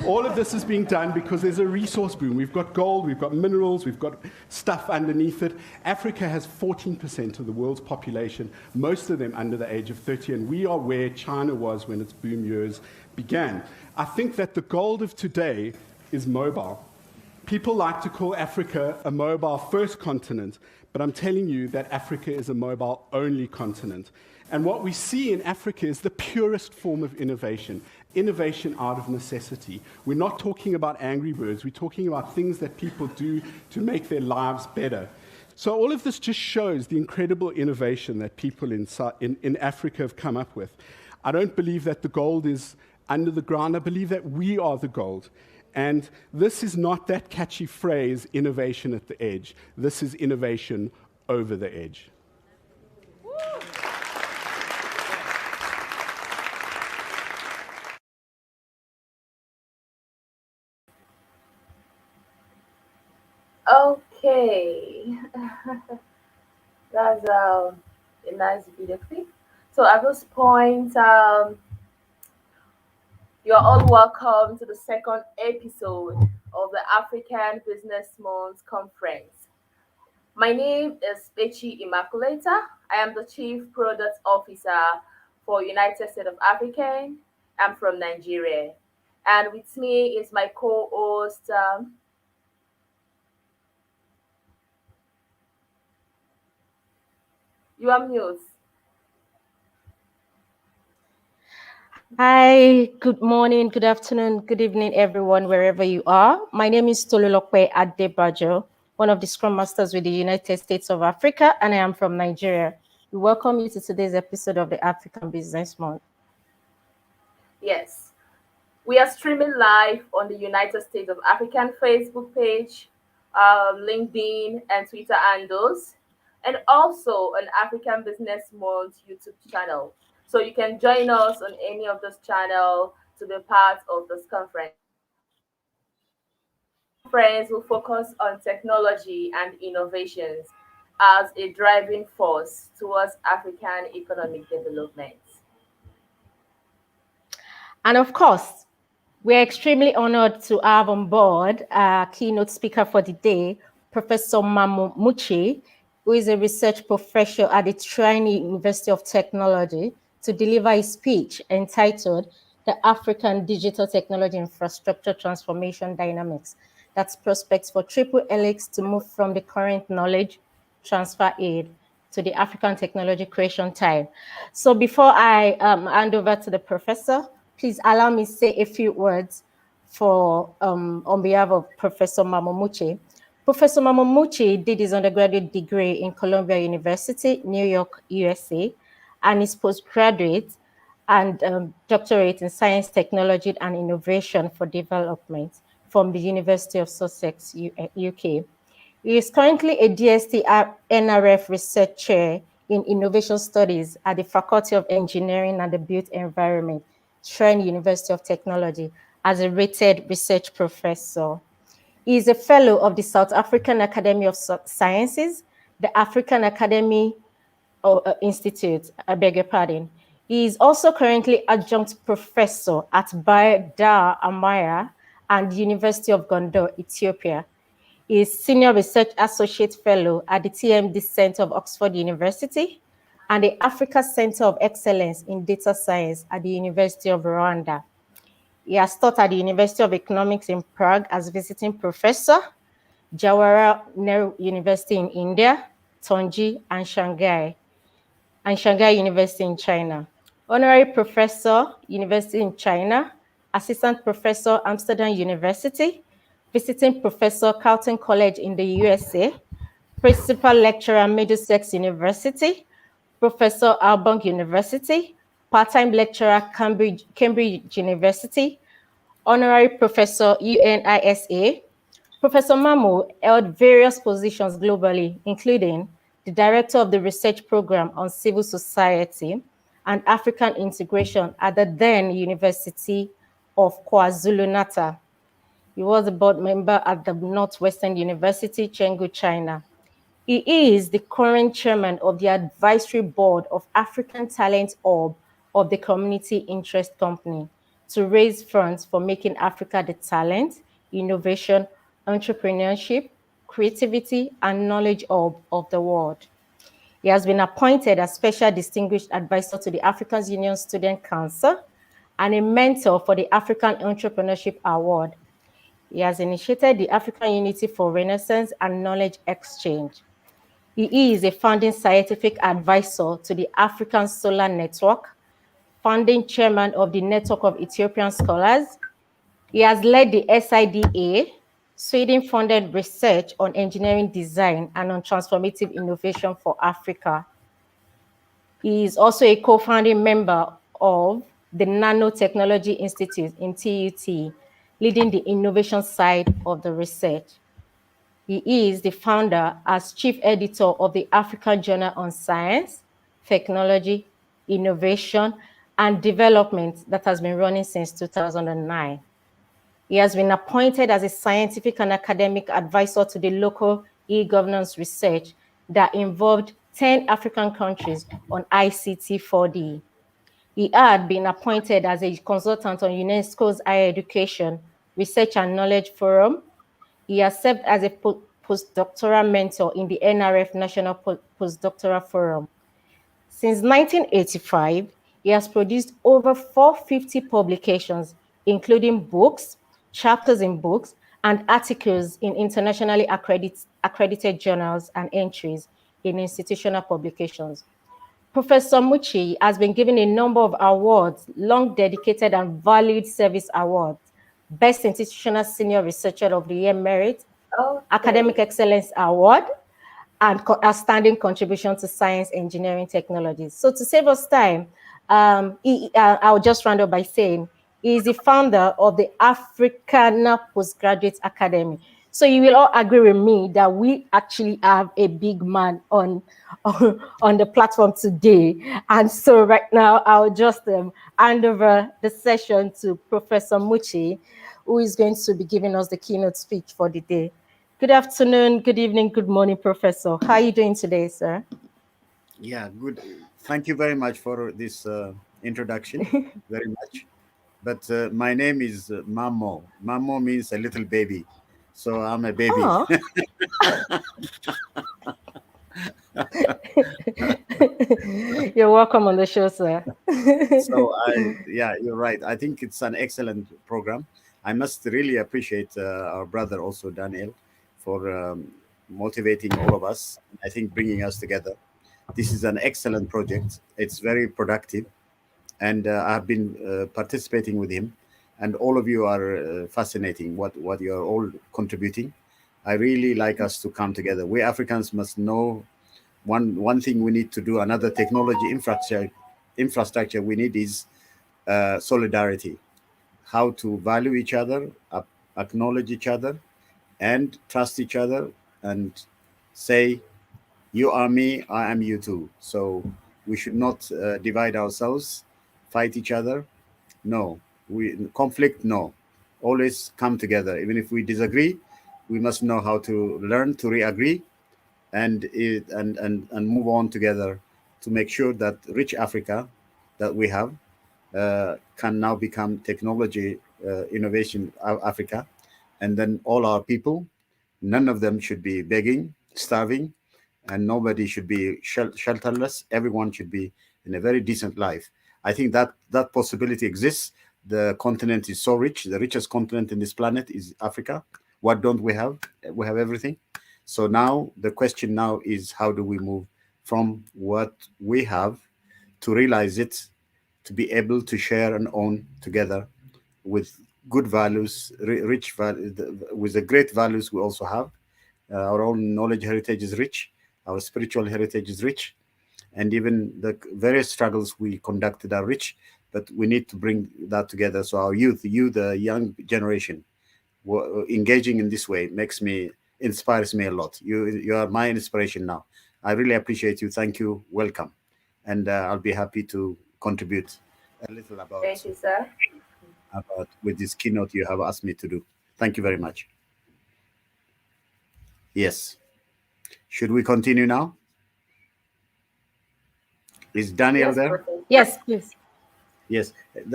All of this is being done because there's a resource boom. We've got gold, we've got minerals, we've got stuff underneath it. Africa has 14% of the world's population, most of them under the age of 30, and we are where China was when its boom years began. I think that the gold of today is mobile. People like to call Africa a mobile-first continent, but I'm telling you that Africa is a mobile-only continent. And what we see in Africa is the purest form of innovation out of necessity. We're not talking about Angry Birds, we're talking about things that people do to make their lives better. So all of this just shows the incredible innovation that people in Africa have come up with. I don't believe that the gold is under the ground, I believe that we are the gold. And this is not that catchy phrase, innovation at the edge. This is innovation over the edge. Okay, that's a nice video clip. So at this point, you're all welcome to the second episode of the African Business Month Conference. My name is Bechi Immaculata. I am the Chief Product Officer for United States of Africa. I'm from Nigeria. And with me is my co-host, you are mute. Hi, good morning, good afternoon, good evening, everyone, wherever you are. My name is Tolulokpe Adebajo, one of the Scrum Masters with the United States of Africa, and I am from Nigeria. We welcome you to today's episode of the African Business Month. Yes, we are streaming live on the United States of African Facebook page, LinkedIn, and Twitter handles, and also on African Business Month YouTube channel. So you can join us on any of those channels to be part of this conference. The conference will focus on technology and innovations as a driving force towards African economic development. And of course, we're extremely honored to have on board our keynote speaker for the day, Professor Mammo Muchie, who is a research professor at the Trinity University of Technology, to deliver a speech entitled The African Digital Technology Infrastructure Transformation Dynamics. That's prospects for Triple Helix to move from the current knowledge transfer aid to the African technology creation time. So before I hand over to the professor, please allow me to say a few words for on behalf of Professor Mammo Muchie. Professor Mammo Muchie did his undergraduate degree in Columbia University, New York, USA, and his postgraduate and doctorate in science, technology, and innovation for development from the University of Sussex, UK. He is currently a DST NRF Research Chair in Innovation Studies at the Faculty of Engineering and the Built Environment, Trinity University of Technology, as a rated research professor. He is a fellow of the South African Academy of Sciences, the African Academy Institute, I beg your pardon. He is also currently adjunct professor at Dar Amaya and the University of Gondar, Ethiopia. He is senior research associate fellow at the TMD Center of Oxford University and the Africa Center of Excellence in Data Science at the University of Rwanda. He has taught at the University of Economics in Prague as visiting professor, Jawaharlal Nehru University in India, Tongji, and Shanghai University in China. Honorary Professor, University in China, Assistant Professor, Amsterdam University, Visiting Professor, Carleton College in the USA, Principal Lecturer, Middlesex University, Professor, Albany University, Part-time Lecturer, Cambridge University, Honorary Professor, UNISA. Professor Mammo held various positions globally, including the Director of the Research Program on Civil Society and African Integration at the then University of KwaZulu-Natal. He was a board member at the Northwestern University, Chengdu, China. He is the current chairman of the advisory board of African Talent Hub of the Community Interest Company. to raise funds for making Africa the talent, innovation, entrepreneurship, creativity, and knowledge hub of the world. He has been appointed as Special Distinguished Advisor to the African Union Student Council and a mentor for the African Entrepreneurship Award. He has initiated the African Unity for Renaissance and Knowledge Exchange. He is a founding scientific advisor to the African Solar Network, founding chairman of the Network of Ethiopian Scholars. He has led the SIDA, Sweden-funded research on engineering design and on transformative innovation for Africa. He is also a co-founding member of the Nanotechnology Institute in TUT, leading the innovation side of the research. He is the founder as chief editor of the African Journal on Science, Technology, Innovation, and Development that has been running since 2009. He has been appointed as a scientific and academic advisor to the local e-governance research that involved 10 African countries on ICT 4D. He had been appointed as a consultant on UNESCO's Higher Education, Research and Knowledge Forum. He has served as a postdoctoral mentor in the NRF National Postdoctoral Forum. Since 1985, he has produced over 450 publications, including books, chapters in books, and articles in internationally accredited journals and entries in institutional publications. Professor Muchie has been given a number of awards, long dedicated and valued service awards, Best Institutional Senior Researcher of the Year Merit, Academic Excellence Award, and outstanding contribution to science, engineering, technologies. So to save us time, I'll just round up by saying he is the founder of the African Postgraduate Academy. So you will all agree with me that we actually have a big man on the platform today. And so right now, I'll just hand over the session to Professor Muchie, who is going to be giving us the keynote speech for the day. Good afternoon, good evening, good morning, Professor. How are you doing today, sir? Yeah, good. Thank you very much for this introduction, very much. But my name is Mammo. Mammo means a little baby. So I'm a baby. Oh. You're welcome on the show, sir. So yeah, you're right. I think it's an excellent program. I must really appreciate our brother also, Daniel, for motivating all of us. I think bringing us together. This is an excellent project. It's very productive. And I've been participating with him. And all of you are fascinating what you're all contributing. I really like us to come together. We Africans must know one thing we need to do, another technology infrastructure we need is solidarity, how to value each other, acknowledge each other, and trust each other, and say, you are me, I am you too. So we should not divide ourselves, fight each other. No, conflict. No, always come together. Even if we disagree, we must know how to learn to re-agree and move on together to make sure that rich Africa that we have can now become technology innovation Africa, and then all our people, none of them should be begging, starving, and nobody should be shelterless. Everyone should be in a very decent life. I think that possibility exists. The continent is so rich. The richest continent in this planet is Africa. What don't we have? We have everything. So now the question now is, how do we move from what we have to realize it, to be able to share and own together with good values, rich values, with the great values we also have. Our own knowledge heritage is rich. Our spiritual heritage is rich. And even the various struggles we conducted are rich, but we need to bring that together. So our youth, the young generation, engaging in this way inspires me a lot. You are my inspiration now. I really appreciate you. Thank you. Welcome. And I'll be happy to contribute a little about, thank you, sir, about with this keynote you have asked me to do. Thank you very much. Yes. Should we continue now? Is Daniel there? Professor. Yes, please. Yes,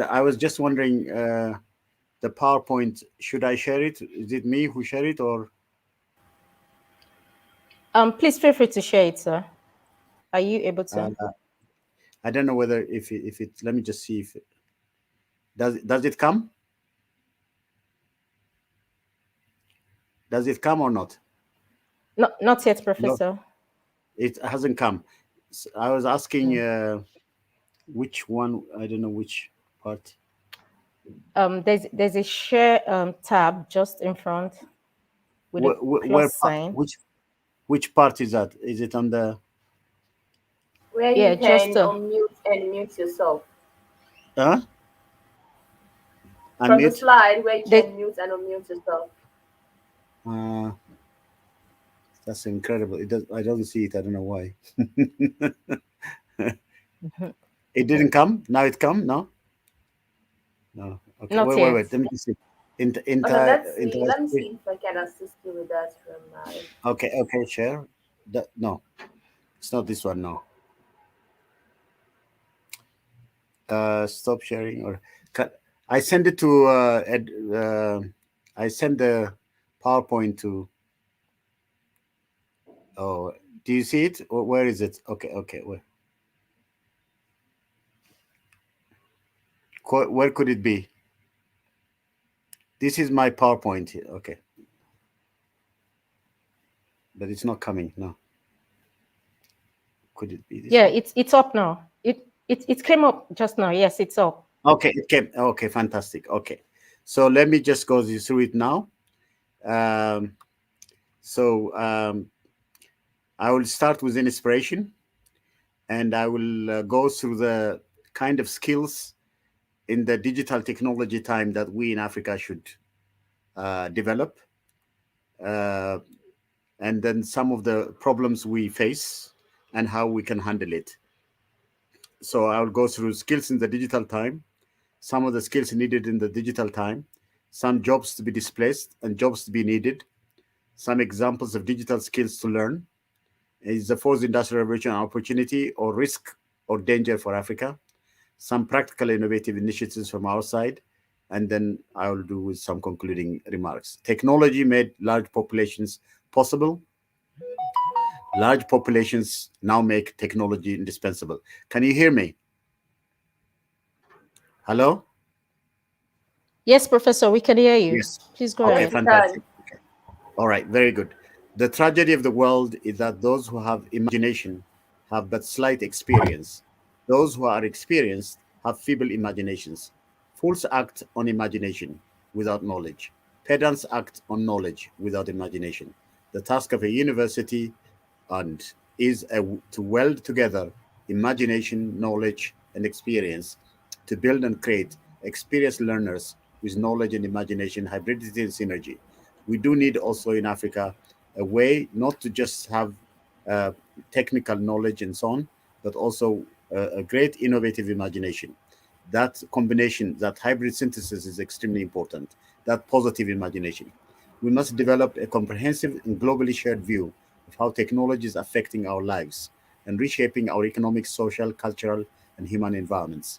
I was just wondering, the PowerPoint, should I share it? Is it me who share it, or? Please feel free to share it, sir. Are you able Uh, to? I don't know whether if it. Let me just see if it, does it come? Does it come or not? Not yet, No, Professor. it hasn't come. I was asking which one. I don't know which part. There's a share tab just in front with a Where plus sign. which part is that? Is it on the? where Yeah, you just can unmute and mute yourself. Huh? From the Unmute. slide where you the can mute and unmute yourself. Uh, that's incredible. It does. I don't see it. I don't know why. It didn't come. Now it come. No. No. Okay. not Wait. yet. Let me just see. Okay, let's see. Inter. Let me see if I can assist you with that from my. Okay. Okay. Share. No, it's not this one. No. Stop sharing or cut. I send it to I send the PowerPoint to. Oh, do you see it? Or where is it? Okay. Okay. Where could it be? This is my PowerPoint here. Okay, but it's not coming. No. Could it be this Yeah, one? it's up now. It came up just now. Yes, it's up. Okay, it came. Okay, fantastic. Okay, so let me just go through it now. Um, so I will start with inspiration, and I will go through the kind of skills in the digital technology time that we in Africa should develop, uh, and then some of the problems we face and how we can handle it. So I will go through skills in the digital time, some of the skills needed in the digital time, some jobs to be displaced and jobs to be needed, some examples of digital skills to learn. Is the fourth industrial revolution an opportunity or risk or danger for Africa? Some practical innovative initiatives from our side, and then I will do with some concluding remarks. Technology made large populations possible. Large populations now make technology indispensable. Can you hear me? Hello? Yes, Professor, we can hear you. Yes. Please go Okay, Yes, ahead. we can. fantastic. All right, very good. The tragedy of the world is that those who have imagination have but slight experience. Those who are experienced have feeble imaginations. Fools act on imagination without knowledge. Pedants act on knowledge without imagination. The task of a university and to weld together imagination, knowledge, and experience to build and create experienced learners with knowledge and imagination, hybridity, and synergy. We do need also in Africa a way not to just have uh, technical knowledge and so on, but also a great innovative imagination. That combination, that hybrid synthesis is extremely important, that positive imagination. We must develop a comprehensive and globally shared view of how technology is affecting our lives and reshaping our economic, social, cultural, and human environments.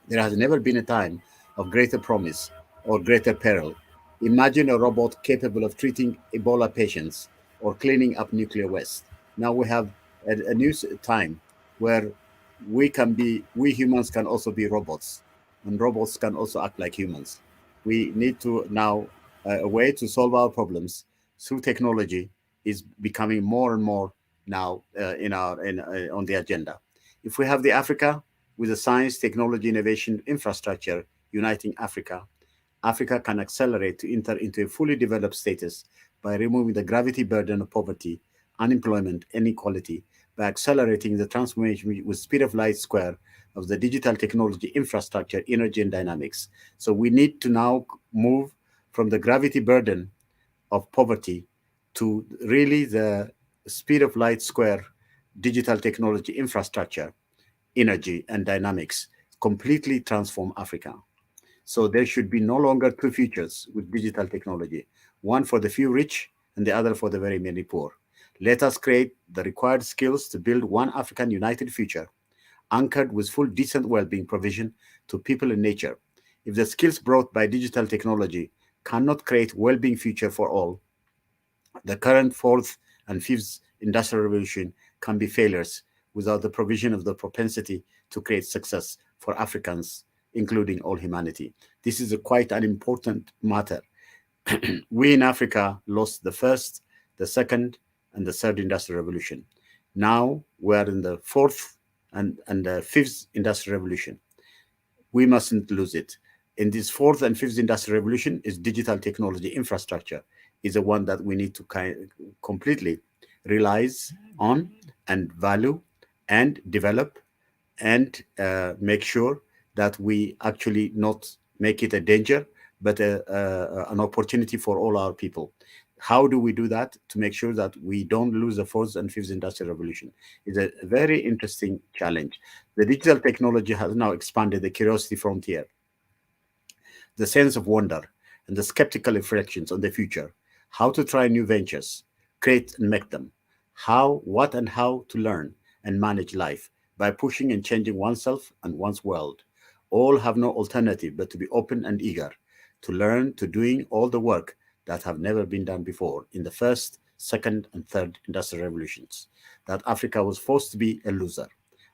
There has never been a time of greater promise or greater peril. Imagine a robot capable of treating Ebola patients or cleaning up nuclear waste. Now we have a new time where we humans can also be robots, and robots can also act like humans. We need to now, a way to solve our problems through technology is becoming more and more now on the agenda. If we have the Africa with the science, technology, innovation, infrastructure uniting Africa, Africa can accelerate to enter into a fully developed status by removing the gravity burden of poverty, unemployment, inequality, by accelerating the transformation with speed of light square of the digital technology infrastructure, energy, and dynamics. So we need to now move from the gravity burden of poverty to really the speed of light square digital technology infrastructure, energy, and dynamics completely transform Africa. So there should be no longer two futures with digital technology, one for the few rich and the other for the very many poor. Let us create the required skills to build one African united future. anchored with full decent well-being provision to people and nature. If the skills brought by digital technology cannot create well-being future for all, the current fourth and fifth industrial revolution can be failures without the provision of the propensity to create success for Africans, including all humanity. This is quite an important matter. We in Africa lost the first, the second, and the third industrial revolution. Now we're in the fourth and the fifth industrial revolution. We mustn't lose it. In this fourth and fifth industrial revolution is digital technology infrastructure is the one that we need to completely realize on and value and develop and make sure that we actually not make it a danger, but an opportunity for all our people. How do we do that to make sure that we don't lose the fourth and fifth industrial revolution? It's a very interesting challenge. The digital technology has now expanded the curiosity frontier, the sense of wonder, and the skeptical reflections on the future, how to try new ventures, create and make them, how, what, and how to learn and manage life by pushing and changing oneself and one's world. All have no alternative but to be open and eager to learn, to doing all the work that have never been done before in the first, second, and third industrial revolutions. That Africa was forced to be a loser.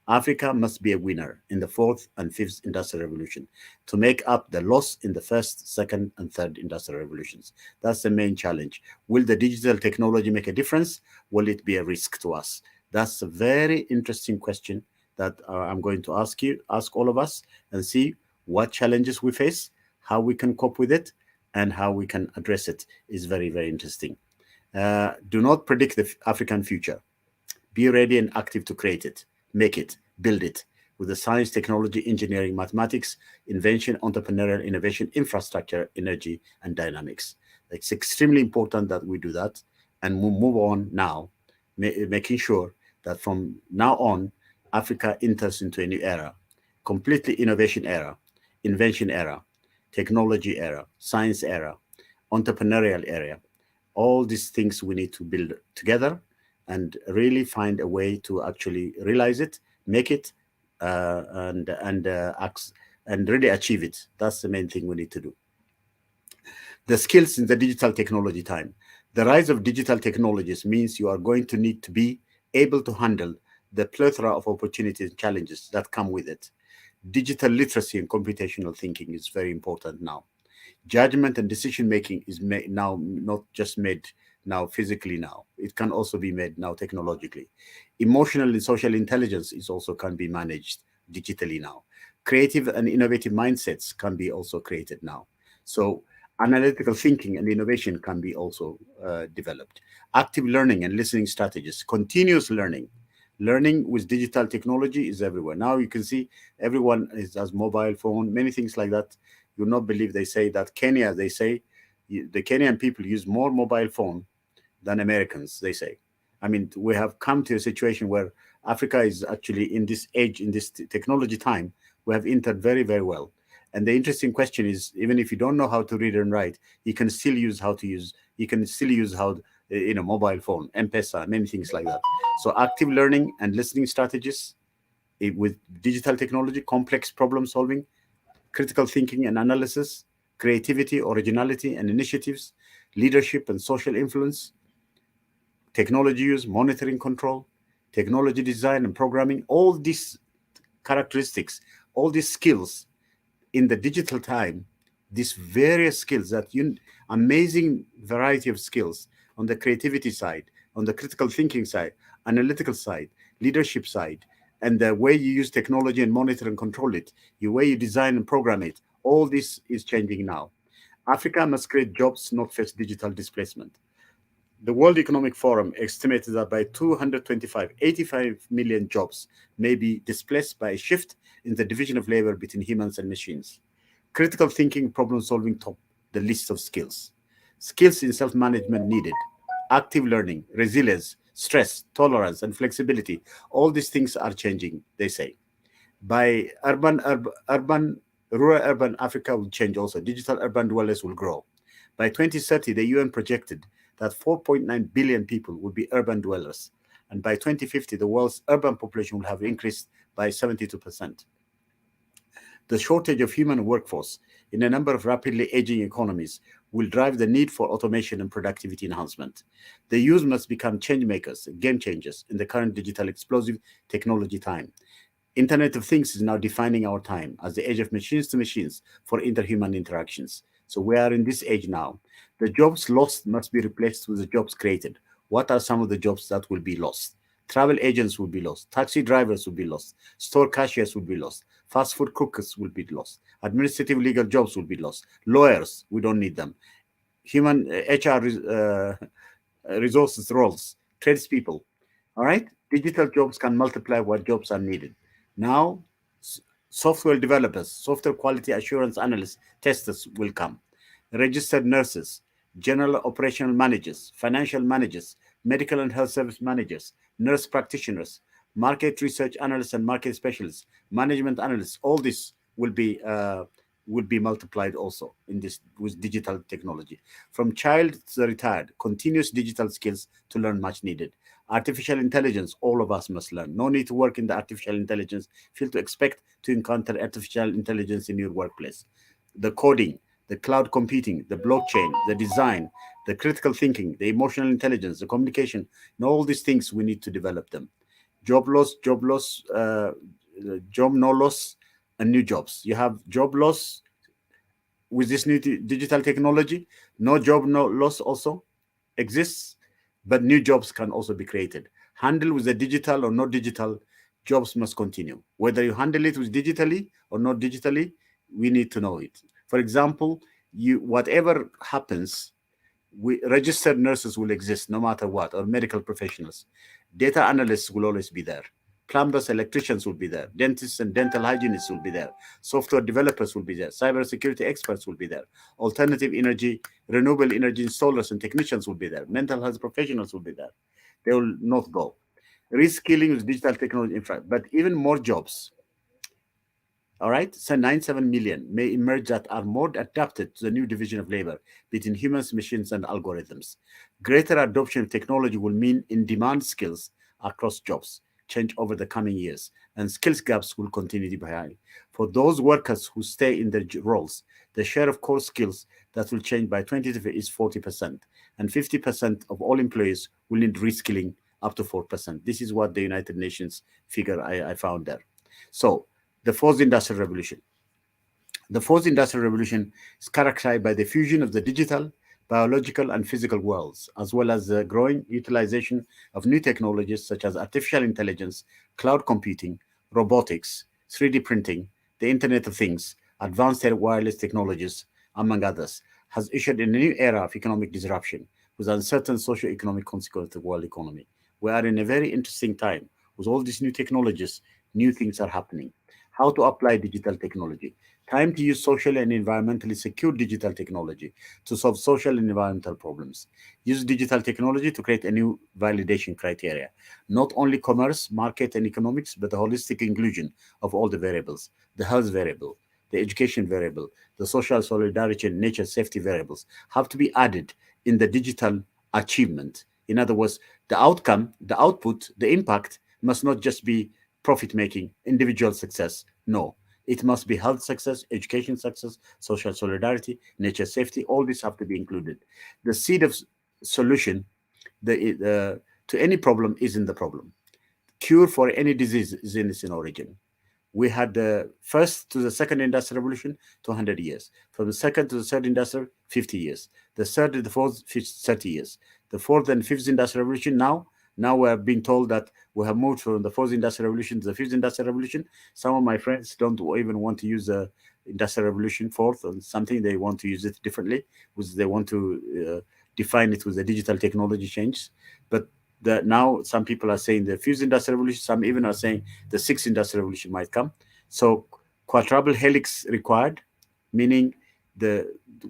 Africa must be a winner in the fourth and fifth industrial revolution to make up the loss in the first, second, and third industrial revolutions. That's the main challenge. Will the digital technology make a difference? Will it be a risk to us? That's a very interesting question that I'm going to ask all of us, and see what challenges we face, how we can cope with it, and how we can address it is very, very interesting. Do not predict the African future. Be ready and active to create it, make it, build it with the science, technology, engineering, mathematics, invention, entrepreneurial innovation, infrastructure, energy, and dynamics. It's extremely important that we do that and move on now, making sure that from now on, Africa enters into a new era, completely innovation era, invention era, technology era, science era, entrepreneurial era. All these things we need to build together and really find a way to actually realize it, make it, and really achieve it. That's the main thing we need to do. The skills in the digital technology time. The rise of digital technologies means you are going to need to be able to handle the plethora of opportunities and challenges that come with it. Digital literacy and computational thinking is very important now. Judgment and decision making is now not just made now physically now. It can also be made now technologically. Emotional and social intelligence is also can be managed digitally now. Creative and innovative mindsets can be also created now. So analytical thinking and innovation can be also developed. Active learning and listening strategies, continuous learning. Learning with digital technology is everywhere. Now you can see everyone has mobile phone, many things like that. You'll not believe they say that Kenya, they say the Kenyan people use more mobile phone than Americans, they say. I mean, we have come to a situation where Africa is actually in this age, in this technology time, we have entered very, very well. And the interesting question is, even if you don't know how to read and write, you can still use mobile phone, M-Pesa, many things like that. So active learning and listening strategies with digital technology, complex problem solving, critical thinking and analysis, creativity, originality and initiatives, leadership and social influence, technology use, monitoring control, technology design and programming, all these characteristics, all these skills in the digital time, these various skills, amazing variety of skills on the creativity side, on the critical thinking side, analytical side, leadership side, and the way you use technology and monitor and control it, the way you design and program it, all this is changing now. Africa must create jobs, not face digital displacement. The World Economic Forum estimated that by 2025, 85 million jobs may be displaced by a shift in the division of labor between humans and machines. Critical thinking, problem solving top the list of skills. Skills in self-management needed. Active learning, resilience, stress, tolerance, and flexibility. All these things are changing, they say. By rural-urban Africa will change also. Digital urban dwellers will grow. By 2030, the UN projected that 4.9 billion people will be urban dwellers. And by 2050, the world's urban population will have increased by 72%. The shortage of human workforce in a number of rapidly aging economies will drive the need for automation and productivity enhancement. The youth must become change makers, game changers in the current digital explosive technology time. Internet of Things is now defining our time as the age of machines to machines for interhuman interactions. So we are in this age now. The jobs lost must be replaced with the jobs created. What are some of the jobs that will be lost? Travel agents will be lost. Taxi drivers will be lost. Store cashiers will be lost. Fast food cookers will be lost. Administrative legal jobs will be lost. Lawyers, we don't need them. Human HR resources roles, tradespeople. All right? Digital jobs can multiply what jobs are needed. Now, software developers, software quality assurance analysts, testers will come. Registered nurses, general operational managers, financial managers, medical and health service managers, nurse practitioners, market research analysts and market specialists, management analysts. All this will be multiplied also in this with digital technology. From child to the retired, continuous digital skills to learn much needed. Artificial intelligence, all of us must learn. No need to work in the artificial intelligence field to expect to encounter artificial intelligence in your workplace. The coding, the cloud computing, the blockchain, the design, the critical thinking, the emotional intelligence, the communication, and all these things we need to develop them. Job loss, job no loss, and new jobs. You have job loss with this new digital technology. No job no loss also exists, but new jobs can also be created. Handle with the digital or not digital, jobs must continue. Whether you handle it with digitally or not digitally, we need to know it. For example, whatever happens, registered nurses will exist no matter what, or medical professionals. Data analysts will always be there. Plumbers, electricians will be there. Dentists and dental hygienists will be there. Software developers will be there. Cybersecurity experts will be there. Alternative energy, renewable energy installers and technicians will be there. Mental health professionals will be there. They will not go. Reskilling with digital technology infra, but even more jobs. All right, so 97 million may emerge that are more adapted to the new division of labor between humans, machines, and algorithms. Greater adoption of technology will mean in-demand skills across jobs change over the coming years, and skills gaps will continue to be high. For those workers who stay in their roles, the share of core skills that will change by 2020 is 40%, and 50% of all employees will need reskilling up to 4%. This is what the United Nations figure I found there. So, the fourth industrial revolution. The fourth industrial revolution is characterized by the fusion of the digital, biological, and physical worlds, as well as the growing utilization of new technologies such as artificial intelligence, cloud computing, robotics, 3D printing, the Internet of Things, advanced wireless technologies, among others, has ushered in a new era of economic disruption with uncertain socio-economic consequences of the world economy. We are in a very interesting time. With all these new technologies, new things are happening. How to apply digital technology. Time to use social and environmentally secure digital technology to solve social and environmental problems. Use digital technology to create a new validation criteria. Not only commerce, market, and economics, but a holistic inclusion of all the variables. The health variable, the education variable, the social solidarity and nature safety variables have to be added in the digital achievement. In other words, the outcome, the output, the impact must not just be profit-making, individual success. No, it must be health success, education success, social solidarity, nature safety. All these have to be included. The seed of solution to any problem is in the problem. Cure for any disease is in its origin. We had the first to the second industrial revolution, 200 years. From the second to the third industrial, 50 years. The third to the fourth, 30 years. The fourth and fifth industrial revolution now we're being told that we have moved from the fourth industrial revolution to the fifth industrial revolution. Some of my friends don't even want to use the industrial revolution fourth or something. They want to use it differently, which they want to define it with the digital technology change. But now some people are saying the fifth industrial revolution. Some even are saying the sixth industrial revolution might come. So quadruple helix required, meaning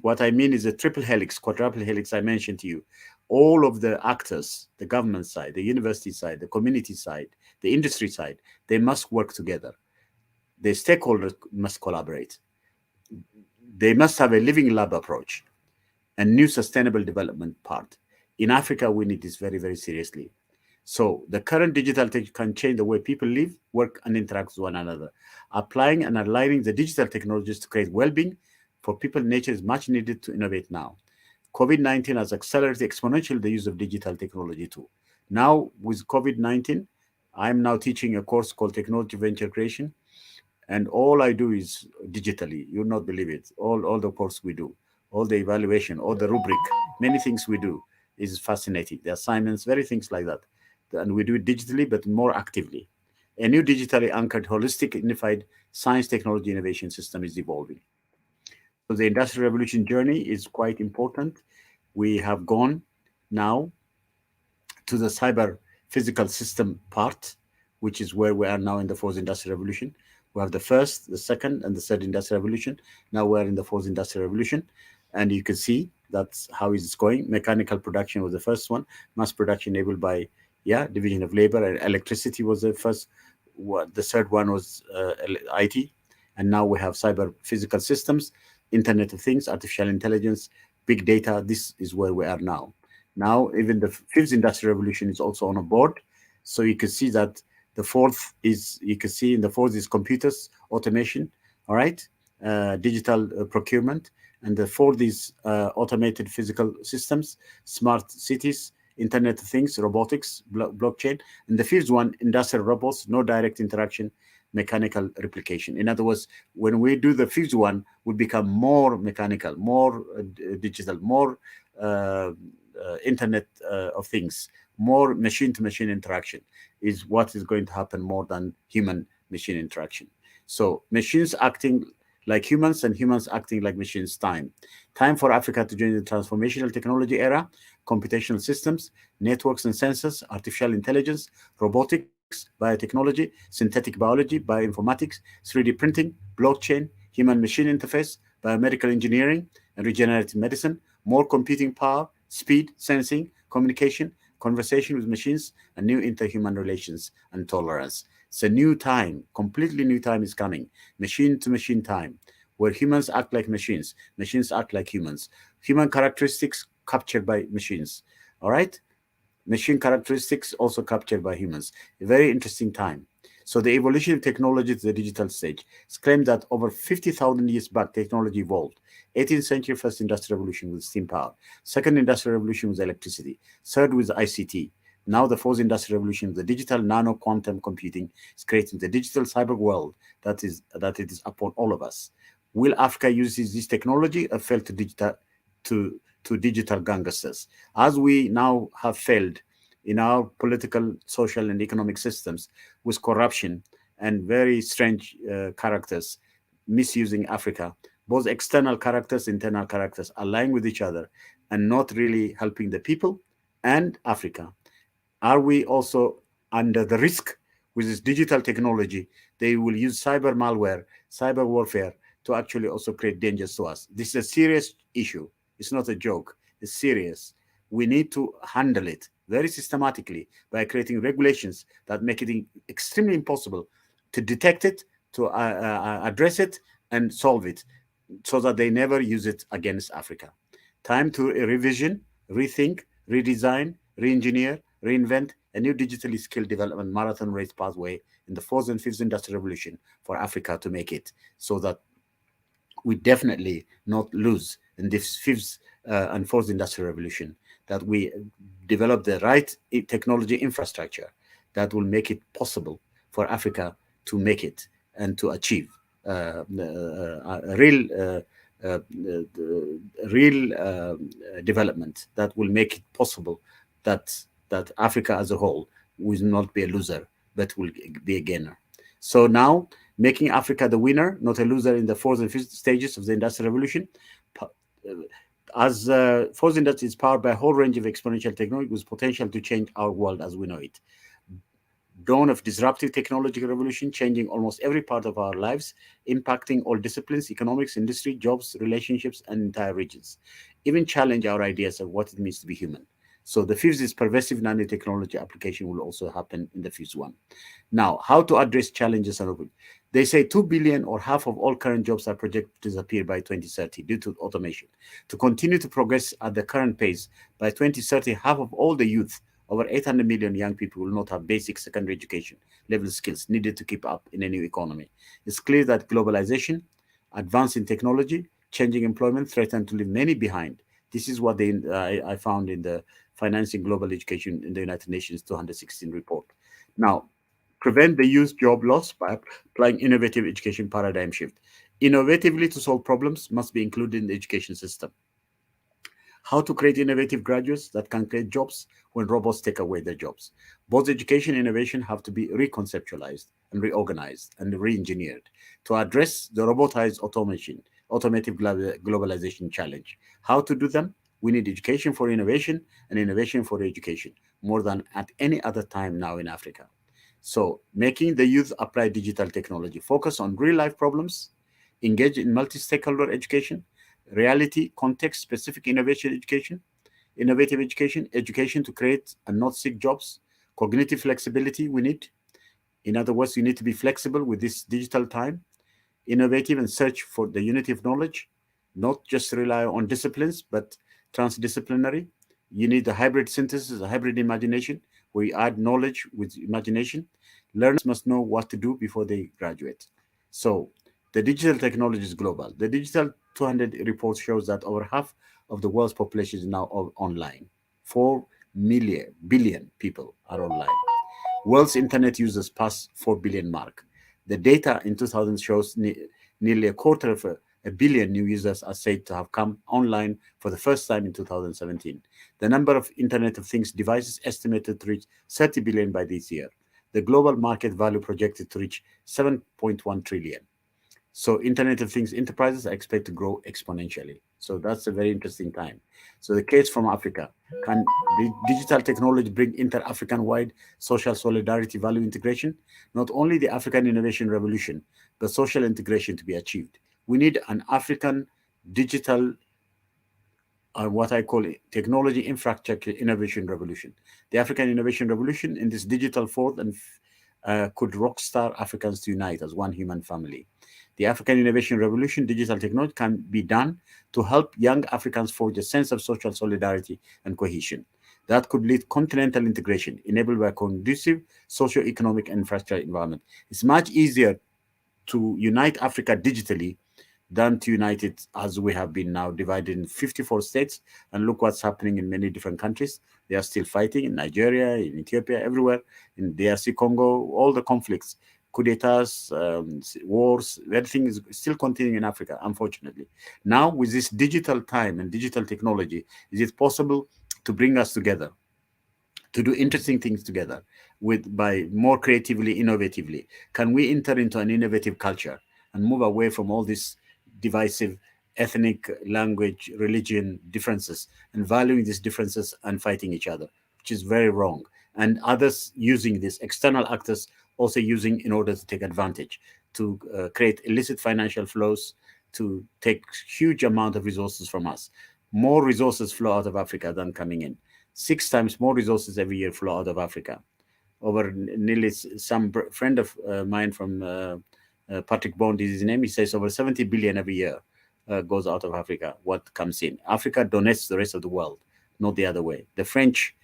what I mean is a triple helix, quadruple helix I mentioned to you. All of the actors, the government side, the university side, the community side, the industry side, they must work together. The stakeholders must collaborate. They must have a living lab approach and new sustainable development part. In Africa, we need this very, very seriously. So the current digital tech can change the way people live, work, and interact with one another. Applying and aligning the digital technologies to create well-being for people and nature is much needed to innovate now. COVID-19 has accelerated exponentially the use of digital technology too. Now, with COVID-19, I'm now teaching a course called Technology Venture Creation, and all I do is digitally. You'll not believe it. All the course we do, all the evaluation, all the rubric, many things we do is fascinating. The assignments, very things like that, and we do it digitally, but more actively. A new digitally anchored, holistic, unified science technology innovation system is evolving. So the industrial revolution journey is quite important. We have gone now to the cyber physical system part, which is where we are now in the fourth industrial revolution. We have the first, the second, and the third industrial revolution. Now we're in the fourth industrial revolution. And you can see that's how it's going. Mechanical production was the first one, mass production enabled by, division of labor, and electricity was the first. The third one was IT. And now we have cyber physical systems, Internet of Things, artificial intelligence, big data. This is where we are now. Now, even the fifth industrial revolution is also on a board. So you can see that the fourth is, you can see in the fourth is computers, automation, all right, digital procurement. And the fourth is automated physical systems, smart cities, Internet of Things, robotics, blockchain. And the fifth one, industrial robots, no direct interaction, mechanical replication. In other words, when we do the fifth one, we become more mechanical, more digital, more Internet of Things, more machine-to-machine interaction is what is going to happen more than human-machine interaction. So machines acting like humans and humans acting like machines. Time for Africa to join the transformational technology era, computational systems, networks and sensors, artificial intelligence, robotics, biotechnology, synthetic biology, bioinformatics, 3D printing, blockchain, human-machine interface, biomedical engineering, and regenerative medicine, more computing power, speed, sensing, communication, conversation with machines, and new interhuman relations and tolerance. It's a new time, completely new time is coming, machine-to-machine time, where humans act like machines, machines act like humans. Human characteristics captured by machines, all right? Machine characteristics also captured by humans. A very interesting time. So the evolution of technology to the digital stage. It's claimed that over 50,000 years back, technology evolved. 18th century, first industrial revolution with steam power. Second industrial revolution was electricity. Third was ICT. Now the fourth industrial revolution, the digital nano quantum computing, is creating the digital cyber world that it is upon all of us. Will Africa use this technology or fail to digital gangsters? As we now have failed in our political, social, and economic systems with corruption and very strange characters misusing Africa, both external characters, internal characters, align with each other and not really helping the people and Africa. Are we also under the risk with this digital technology? They will use cyber malware, cyber warfare to actually also create dangers to us. This is a serious issue. It's not a joke. It's serious. We need to handle it very systematically by creating regulations that make it extremely impossible to detect it, to address it, and solve it so that they never use it against Africa. Time to revision, rethink, redesign, re-engineer, reinvent a new digitally skilled development marathon race pathway in the fourth and fifth industrial revolution for Africa to make it, so that we definitely not lose in this fifth and fourth industrial revolution, that we develop the right technology infrastructure that will make it possible for Africa to make it and to achieve real development that will make it possible that Africa as a whole will not be a loser, but will be a gainer. So now, making Africa the winner, not a loser in the fourth and fifth stages of the Industrial Revolution. As fourth industry is powered by a whole range of exponential technology with potential to change our world as we know it. Dawn of disruptive technological revolution, changing almost every part of our lives, impacting all disciplines, economics, industry, jobs, relationships, and entire regions. Even challenge our ideas of what it means to be human. So the fifth is pervasive nanotechnology application will also happen in the fifth one. Now, how to address challenges? They say 2 billion or half of all current jobs are projected to disappear by 2030 due to automation. To continue to progress at the current pace, by 2030, half of all the youth Over 800 million young people will not have basic secondary education level skills needed to keep up in a new economy. It's clear that globalization, advance in technology, changing employment threaten to leave many behind. This is what I found in the Financing Global Education in the United Nations 216 report. Now, prevent the youth job loss by applying innovative education paradigm shift. Innovatively to solve problems must be included in the education system. How to create innovative graduates that can create jobs when robots take away their jobs. Both education and innovation have to be reconceptualized and reorganized and re-engineered to address the robotized automative globalization challenge. How to do them? We need education for innovation and innovation for education more than at any other time now in Africa. So, making the youth apply digital technology, focus on real life problems, engage in multi stakeholder education, reality, context specific innovative education, education to create and not seek jobs, cognitive flexibility we need. In other words, you need to be flexible with this digital time, innovative and search for the unity of knowledge, not just rely on disciplines, but transdisciplinary. You need a hybrid synthesis, a hybrid imagination, where you add knowledge with imagination. Learners must know what to do before they graduate. So the digital technology is global. The digital 200 report shows that over half of the world's population is now online. 4 billion people are online. World's internet users pass 4 billion mark. The data in 2000 shows nearly a quarter of a billion new users are said to have come online for the first time in 2017. The number of Internet of Things devices estimated to reach 30 billion by this year. The global market value projected to reach 7.1 trillion. So Internet of Things enterprises are expected to grow exponentially. So that's a very interesting time. So the case from Africa, can digital technology bring inter-African wide social solidarity value integration? Not only the African innovation revolution, but social integration to be achieved. We need an African digital what I call it, technology infrastructure innovation revolution. The African innovation revolution in this digital fourth and could rockstar Africans to unite as one human family. The African Innovation Revolution, digital technology can be done to help young Africans forge a sense of social solidarity and cohesion. That could lead continental integration enabled by a conducive socio-economic and infrastructure environment. It's much easier to unite Africa digitally than to unite it as we have been now divided in 54 states. And look what's happening in many different countries. They are still fighting in Nigeria, in Ethiopia, everywhere, in DRC Congo, all the conflicts, coup d'etats, wars, everything is still continuing in Africa, unfortunately. Now, with this digital time and digital technology, is it possible to bring us together, to do interesting things together with by more creatively, innovatively? Can we enter into an innovative culture and move away from all these divisive ethnic, language, religion differences and valuing these differences and fighting each other, which is very wrong? And others using this, external actors also using in order to take advantage, to create illicit financial flows, to take huge amount of resources from us. More resources flow out of Africa than coming in. 6 times more resources every year flow out of Africa. Over nearly some friend of mine from Patrick Bond is his name. He says over 70 billion every year goes out of Africa. What comes in? Africa donates to the rest of the world, not the other way. The French,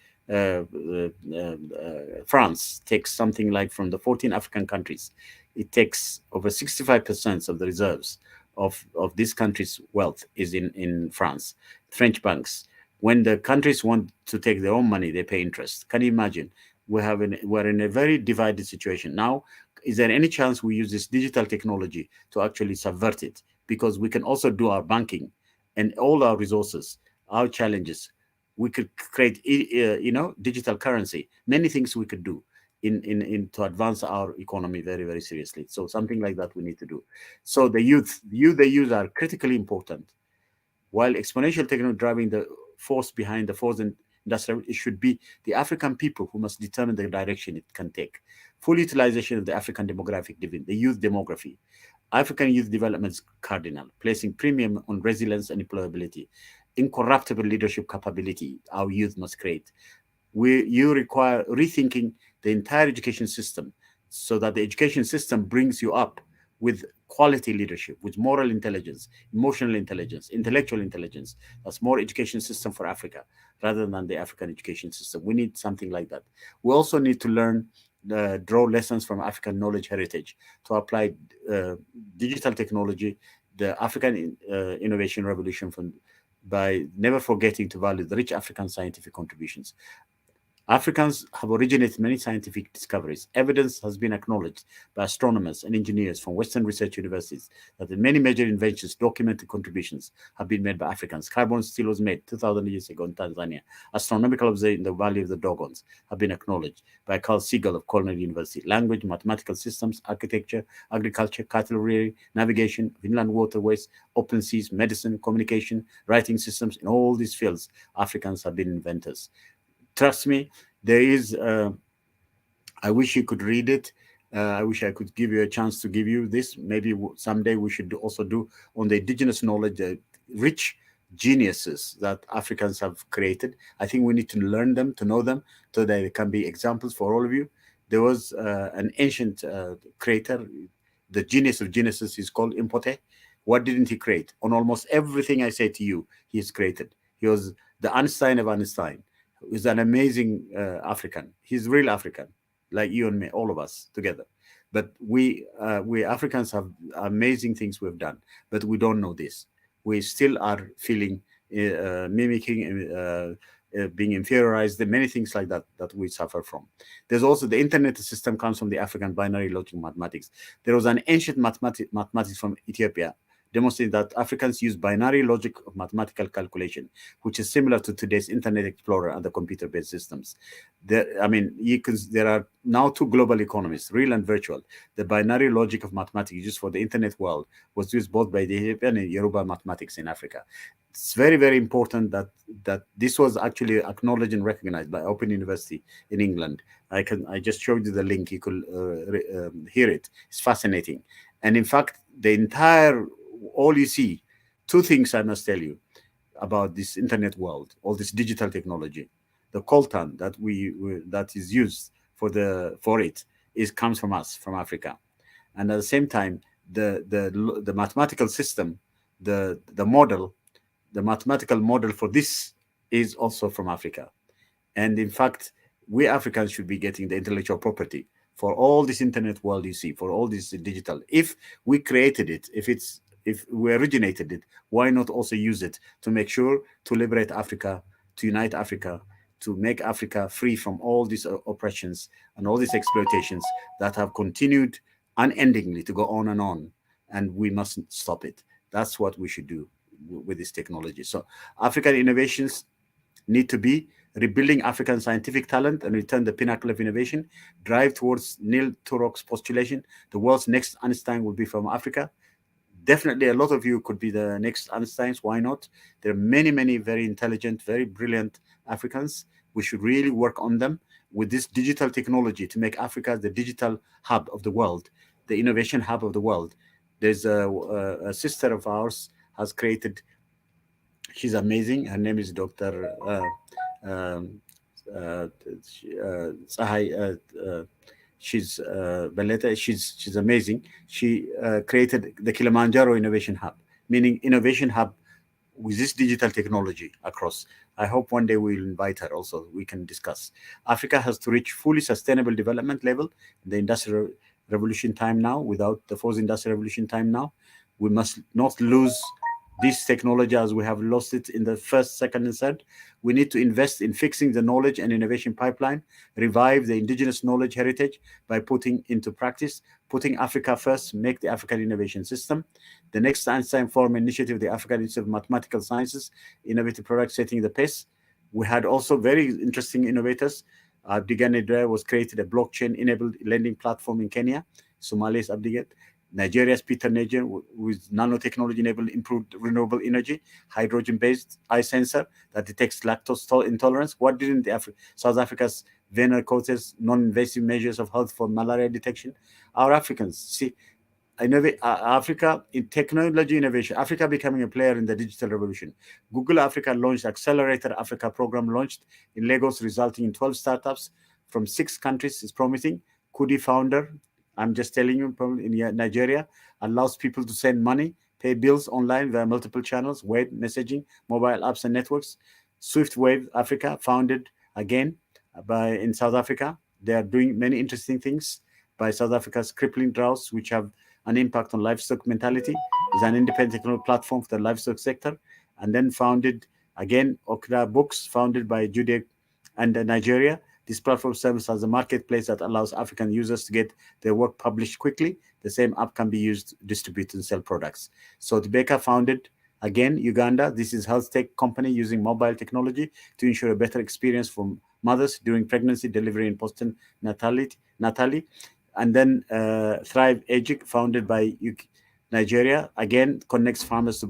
France takes something like from the 14 African countries, it takes over 65% of the reserves of this country's wealth is in France. French banks, when the countries want to take their own money, they pay interest. Can you imagine? We're in a very divided situation. Now, is there any chance we use this digital technology to actually subvert it? Because we can also do our banking and all our resources, our challenges. We could create, digital currency. Many things we could do in to advance our economy very, very seriously. So something like that we need to do. So the youth are critically important. While exponential technology driving the force behind the fourth industrial, it should be the African people who must determine the direction it can take. Full utilization of the African demographic dividend, the youth demography. African youth development is cardinal, placing premium on resilience and employability. Incorruptible leadership capability our youth must create. You require rethinking the entire education system so that the education system brings you up with quality leadership with moral intelligence, emotional intelligence, intellectual intelligence. That's more education system for Africa rather than the African education system. We need something like that. We also need to learn, draw lessons from African knowledge heritage to apply digital technology, the African innovation revolution, by never forgetting to value the rich African scientific contributions. Africans have originated many scientific discoveries. Evidence has been acknowledged by astronomers and engineers from Western research universities that the many major inventions, documented contributions have been made by Africans. Carbon steel was made 2,000 years ago in Tanzania. Astronomical observations in the Valley of the Dogons have been acknowledged by Carl Siegel of Cornell University. Language, mathematical systems, architecture, agriculture, cattle rearing, navigation, inland waterways, open seas, medicine, communication, writing systems, in all these fields, Africans have been inventors. Trust me, there is. I wish you could read it. I wish I could give you a chance to give you this. Maybe someday we should also do on the indigenous knowledge, the rich geniuses that Africans have created. I think we need to learn them, to know them, so that they can be examples for all of you. There was an ancient creator, the genius of geniuses is called Imhotep. What didn't he create? On almost everything I say to you, he has created. He was the Einstein of Einstein. He's an amazing African. He's real African, like you and me, all of us together. But we Africans have amazing things we've done, but we don't know this. We still are feeling mimicking, being inferiorized, many things like that that we suffer from. There's also the internet system comes from the African binary logic mathematics. There was an ancient mathematics from Ethiopia demonstrating that Africans use binary logic of mathematical calculation, which is similar to today's Internet Explorer and the computer-based systems. There are now two global economies, real and virtual. The binary logic of mathematics used for the internet world was used both by the Ethiopian and Yoruba mathematics in Africa. It's very, very important that this was actually acknowledged and recognized by Open University in England. I just showed you the link. You could hear it. It's fascinating. And in fact, all you see, two things I must tell you about this internet world, all this digital technology. The coltan that is used for it comes from us, from Africa, and at the same time, the mathematical system, the mathematical model for this is also from Africa. And in fact, we Africans should be getting the intellectual property for all this internet world you see, for all this digital. If we created it, if we originated it, why not also use it to make sure to liberate Africa, to unite Africa, to make Africa free from all these oppressions and all these exploitations that have continued unendingly to go on, and we mustn't stop it. That's what we should do with this technology. So African innovations need to be rebuilding African scientific talent and return the pinnacle of innovation, drive towards Neil Turok's postulation. The world's next Einstein will be from Africa. Definitely a lot of you could be the next Einsteins. Why not? There are many, many very intelligent, very brilliant Africans. We should really work on them with this digital technology to make Africa the digital hub of the world, the innovation hub of the world. There's a sister of ours has created, she's amazing. Her name is Dr. She's Baleta. She's amazing. She created the Kilimanjaro Innovation Hub, meaning innovation hub with this digital technology across. I hope one day we'll invite her also. We can discuss. Africa has to reach fully sustainable development level in the industrial revolution time now, without the fourth industrial revolution time now. We must not lose this technology as we have lost it in the first, second, and third. We need to invest in fixing the knowledge and innovation pipeline, revive the indigenous knowledge heritage by putting into practice, putting Africa first, make the African innovation system. The next Einstein Forum initiative, the African Institute of Mathematical Sciences, innovative products setting the pace. We had also very interesting innovators. Abdigan was created a blockchain-enabled lending platform in Kenya. Somalia's Abdigan. Nigeria's Peter Najer with nanotechnology-enabled improved renewable energy, hydrogen-based eye sensor that detects lactose intolerance. What didn't South Africa's Venner Coates non-invasive measures of health for malaria detection? Our Africans, see, Africa in technology innovation, Africa becoming a player in the digital revolution. Google Africa launched Accelerator Africa program launched in Lagos, resulting in 12 startups from 6 countries. Is promising. Kudi founder I'm just telling you, probably in Nigeria, allows people to send money, pay bills online via multiple channels, web messaging, mobile apps and networks. Swiftwave Africa, founded again by in South Africa. They are doing many interesting things by South Africa's crippling droughts, which have an impact on livestock mentality. Is an independent technology platform for the livestock sector. And then founded again, Okra Books, founded by Jude and Nigeria. This platform serves as a marketplace that allows African users to get their work published quickly. The same app can be used to distribute and sell products. So the Baker founded again Uganda. This is health tech company using mobile technology to ensure a better experience for mothers during pregnancy, delivery, and postnatality. And then Thrive Egypt, founded by Nigeria, again connects farmers to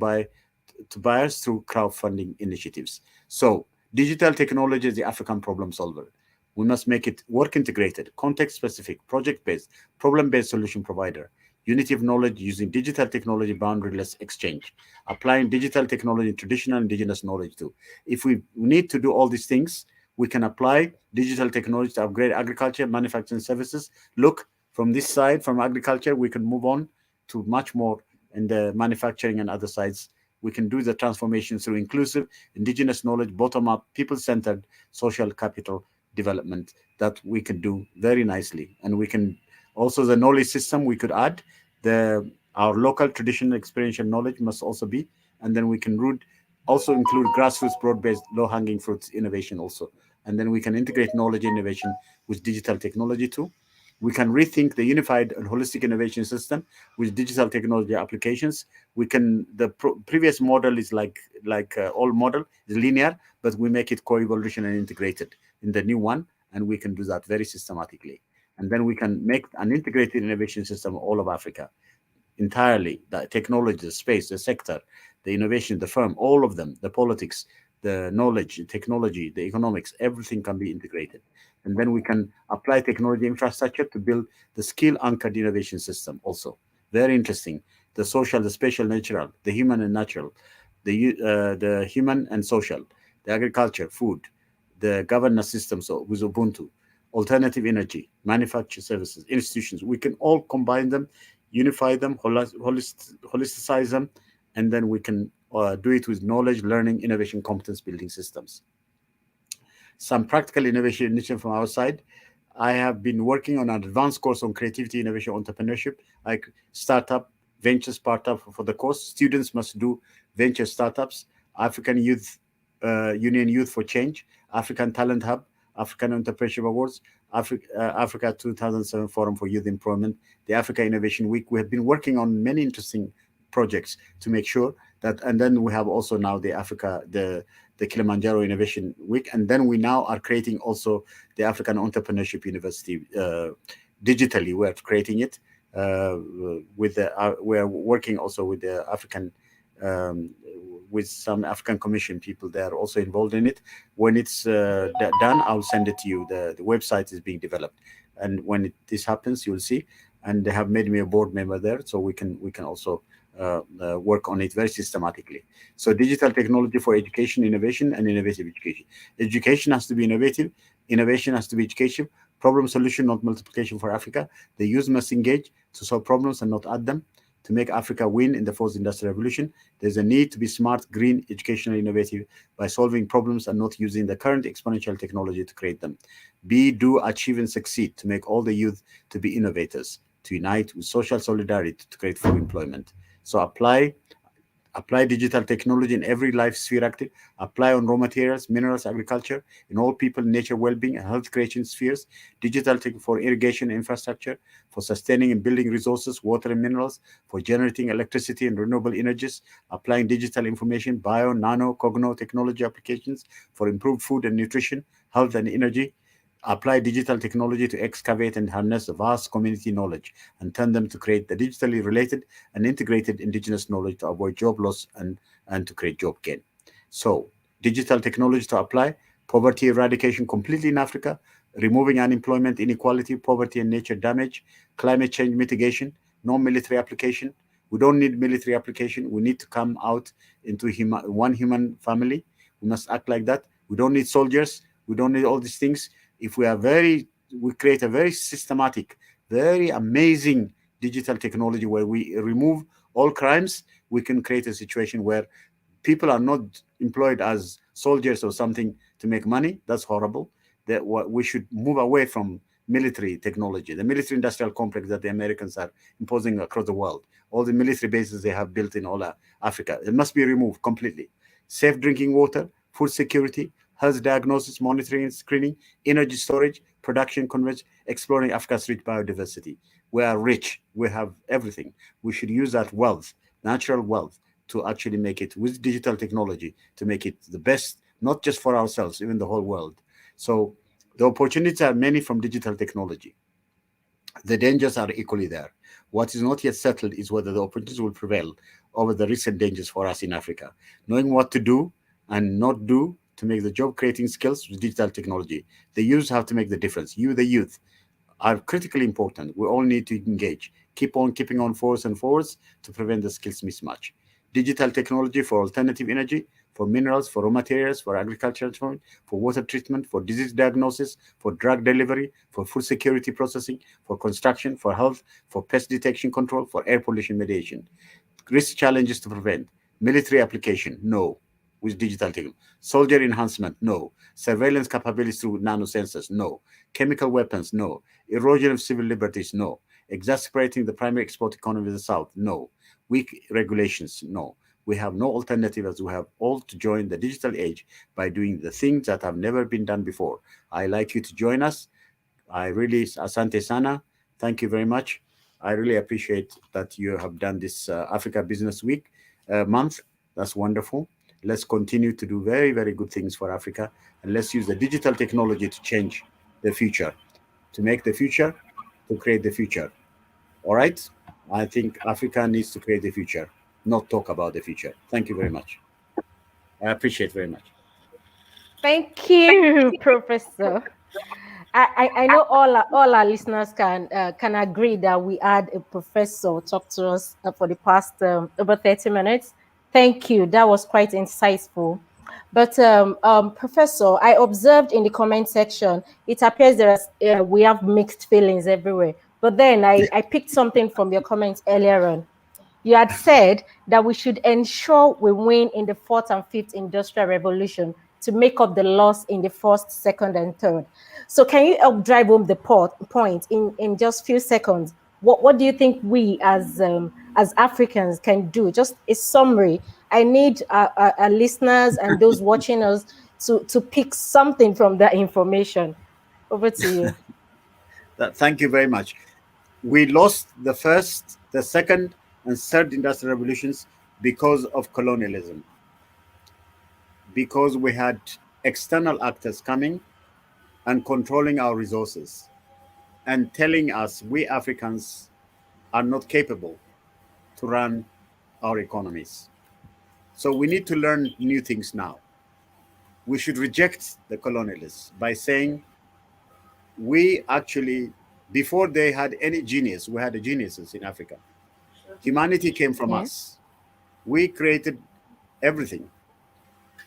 buyers through crowdfunding initiatives. So digital technology is the African problem solver. We must make it work integrated, context specific, project based, problem based solution provider. Unity of knowledge using digital technology, boundaryless exchange, applying digital technology in traditional indigenous knowledge too. If we need to do all these things, we can apply digital technology to upgrade agriculture, manufacturing services. Look, from this side, from agriculture, we can move on to much more in the manufacturing and other sides. We can do the transformation through inclusive, indigenous knowledge, bottom-up, people-centered social capital development that we can do very nicely. And we can also, the knowledge system we could add, our local traditional experiential knowledge must also be, and then we can also include grassroots, broad-based, low-hanging fruits innovation also. And then we can integrate knowledge innovation with digital technology too. We can rethink the unified and holistic innovation system with digital technology applications. We can, previous model is like old model is linear, but we make it co-evolution and integrated in the new one, and we can do that very systematically. And then we can make an integrated innovation system all of Africa entirely, the technology, the space, the sector, the innovation, the firm, all of them, the politics, the knowledge, the technology, the economics, everything can be integrated. And then we can apply technology infrastructure to build the skill anchored innovation system also. Very interesting. The social, the spatial, natural, the human and natural, the human and social, the agriculture, food, the governance systems with Ubuntu, alternative energy, manufacture services, institutions. We can all combine them, unify them, holisticize them, and then we can do it with knowledge, learning, innovation, competence building systems. Some practical innovation initiative from our side. I have been working on an advanced course on creativity, innovation, entrepreneurship, like startup, venture startup for the course. Students must do venture startups, African Youth Union Youth for Change, African Talent Hub, African Entrepreneurship Awards, Africa 2007 Forum for Youth Employment, the Africa Innovation Week. We have been working on many interesting projects to make sure that, and then we have also now the Kilimanjaro Innovation Week, and then we now are creating also the African Entrepreneurship University digitally. We're creating it we're working also with the African with some African Commission people. They are also involved in it. When it's done, I'll send it to you. The website is being developed, and when this happens, you'll see. And they have made me a board member there, so we can also work on it very systematically. So digital technology for education, innovation, and innovative education. Education has to be innovative. Innovation has to be education. Problem solution, not multiplication for Africa. The youth must engage to solve problems and not add them. To make Africa win in the fourth industrial revolution, there's a need to be smart, green, educational, innovative by solving problems and not using the current exponential technology to create them. Do, achieve, and succeed to make all the youth to be innovators, to unite with social solidarity to create full employment. So apply digital technology in every life sphere active, apply on raw materials, minerals, agriculture, in all people, nature, well-being, and health creation spheres, digital tech for irrigation infrastructure, for sustaining and building resources, water and minerals, for generating electricity and renewable energies, applying digital information, bio, nano, cogno technology applications for improved food and nutrition, health and energy, apply digital technology to excavate and harness vast community knowledge and turn them to create the digitally related and integrated indigenous knowledge to avoid job loss and to create job gain. So digital technology to apply, poverty eradication completely in Africa, removing unemployment, inequality, poverty and nature damage, climate change mitigation, no military application. We don't need military application. We need to come out into one human family. We must act like that. We don't need soldiers. We don't need all these things. If we create a very systematic, very amazing digital technology where we remove all crimes. We can create a situation where people are not employed as soldiers or something to make money. That's horrible. That what we should move away from military technology, the military industrial complex that the Americans are imposing across the world. All the military bases they have built in all Africa, it must be removed completely. Safe drinking water, food security, health diagnosis, monitoring and screening, energy storage, production, conversion, exploring Africa's rich biodiversity. We are rich. We have everything. We should use that wealth, natural wealth, to actually make it with digital technology to make it the best, not just for ourselves, even the whole world. So the opportunities are many from digital technology. The dangers are equally there. What is not yet settled is whether the opportunities will prevail over the recent dangers for us in Africa. Knowing what to do and not do to make the job creating skills with digital technology. The youth have to make the difference. You, the youth, are critically important. We all need to engage. Keep on keeping on forwards and forwards to prevent the skills mismatch. Digital technology for alternative energy, for minerals, for raw materials, for agricultural, for water treatment, for disease diagnosis, for drug delivery, for food security processing, for construction, for health, for pest detection control, for air pollution mitigation. Risk challenges to prevent. Military application, no. With digital technology. Soldier enhancement, no. Surveillance capabilities through nanosensors, no. Chemical weapons, no. Erosion of civil liberties, no. Exasperating the primary export economy of the South, no. Weak regulations, no. We have no alternative as we have all to join the digital age by doing the things that have never been done before. I like you to join us. I really, Asante Sana, thank you very much. I really appreciate that you have done this Africa Business Week month. That's wonderful. Let's continue to do very, very good things for Africa. And let's use the digital technology to change the future, to make the future, to create the future. All right? I think Africa needs to create the future, not talk about the future. Thank you very much. I appreciate very much. Thank you, Professor. I know all our listeners can agree that we had a professor talk to us for the past over 30 minutes. Thank you. That was quite insightful. But Professor, I observed in the comment section, it appears we have mixed feelings everywhere. But then I picked something from your comments earlier on. You had said that we should ensure we win in the fourth and fifth industrial revolution to make up the loss in the first, second, and third. So can you help drive home the point in just few seconds? What do you think we as Africans can do? Just a summary. I need our listeners and those watching us to pick something from that information. Over to you. Thank you very much. We lost the first, the second, and third industrial revolutions because of colonialism, because we had external actors coming and controlling our resources and telling us we Africans are not capable to run our economies. So we need to learn new things now. We should reject the colonialists by saying we actually, before they had any genius, we had the geniuses in Africa. Humanity came from us. We created everything.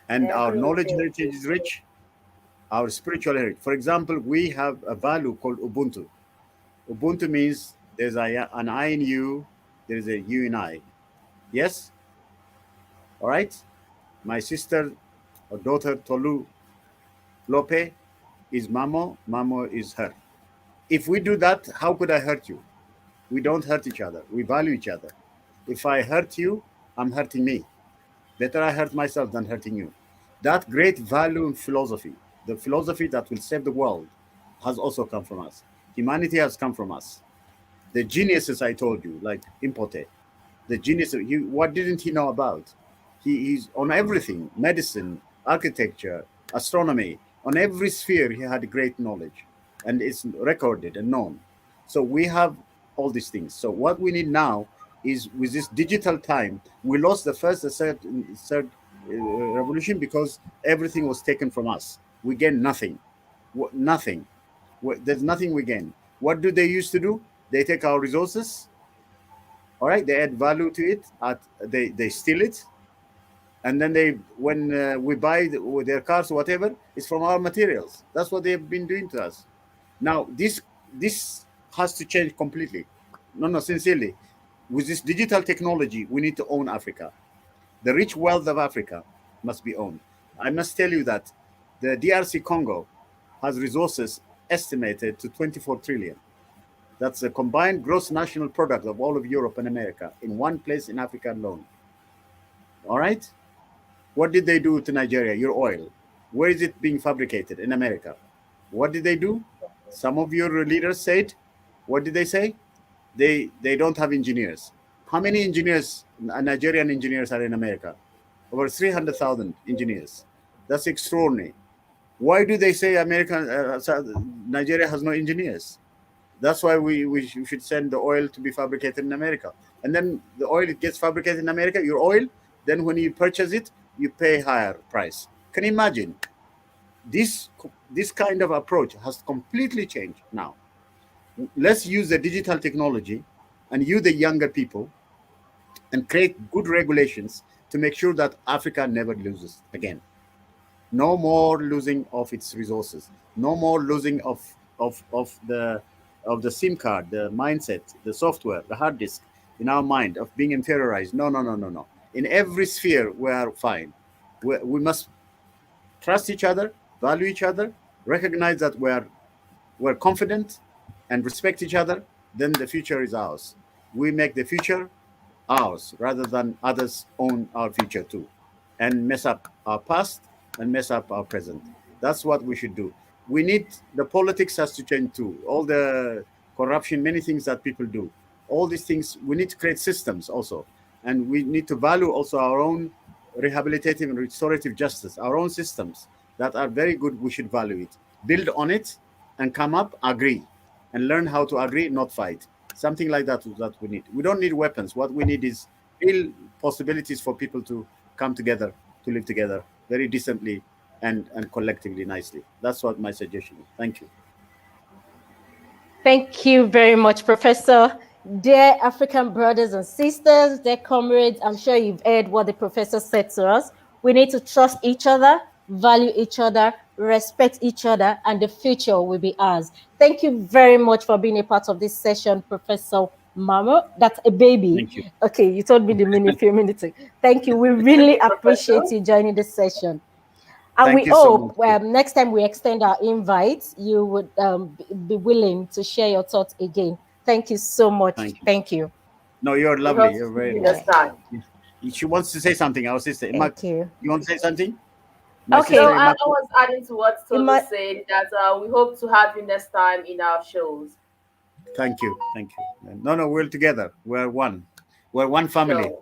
And our knowledge heritage is rich, our spiritual heritage. For example, we have a value called Ubuntu. Ubuntu means there's an I in you, there's a you in I. Yes? All right? My sister or daughter, Tolu Lope, is Mammo, Mammo is her. If we do that, how could I hurt you? We don't hurt each other. We value each other. If I hurt you, I'm hurting me. Better I hurt myself than hurting you. That great value in philosophy, the philosophy that will save the world, has also come from us. Humanity has come from us. The geniuses I told you, like Impote, the genius, what didn't he know about? He's on everything, medicine, architecture, astronomy, on every sphere he had great knowledge, and it's recorded and known. So we have all these things. So what we need now is, with this digital time, we lost the first, the third revolution because everything was taken from us. We gain nothing. Nothing. There's nothing we gain. What do they used to do? They take our resources, all right, they add value to it, they steal it, and then when we buy their cars or whatever, it's from our materials. That's what they've been doing to us. Now this has to change completely. No, no, sincerely. With this digital technology, we need to own Africa. The rich wealth of Africa must be owned. I must tell you that the DRC Congo has resources estimated to 24 trillion. That's the combined gross national product of all of Europe and America in one place in Africa alone. All right? What did they do to Nigeria? Your oil. Where is it being fabricated? In America. What did they do? Some of your leaders said, what did they say? They don't have engineers. How many engineers, Nigerian engineers, are in America? Over 300,000 engineers. That's extraordinary. Why do they say Nigeria has no engineers? That's why we should send the oil to be fabricated in America. And then the oil, it gets fabricated in America, your oil, then when you purchase it, you pay higher price. Can you imagine? This kind of approach has completely changed now. Let's use the digital technology and you, the younger people, and create good regulations to make sure that Africa never loses again. No more losing of its resources. No more losing of the SIM card, the mindset, the software, the hard disk in our mind of being inferiorized. No, no, no, no, no. In every sphere, we are fine. We must trust each other, value each other, recognize that we're confident and respect each other, then the future is ours. We make the future ours rather than others own our future too and mess up our past and mess up our present. That's what we should do. We need the politics has to change too. All the corruption, many things that people do, all these things, we need to create systems also. And we need to value also our own rehabilitative and restorative justice, our own systems that are very good. We should value it, build on it, and come up, agree, and learn how to agree, not fight. Something like that we need. We don't need weapons. What we need is real possibilities for people to come together, to live together very decently and collectively nicely. That's what my suggestion is. Thank you. Thank you very much, Professor. Dear African brothers and sisters, dear comrades, I'm sure you've heard what the professor said to us. We need to trust each other, value each other, respect each other, and the future will be ours. Thank you very much for being a part of this session, Professor Mammo. That's a baby. Thank you. Okay, you told me the minute, few minutes ago. Thank you. We Thank really you, Professor. appreciate you joining this session. And Thank we you so much. hope next time we extend our invites, you would be willing to share your thoughts again. Thank you so much. Thank you. Thank you. No, you're We hope lovely. to You're see very you nice. next time. She wants to say something. Our sister, Thank you. you want to say something? My Okay. No, sister, I was adding to what Tolu Ima- said that we hope to have you next time in our shows. Thank you. Thank you. No, no, we're together. We're one. We're one family.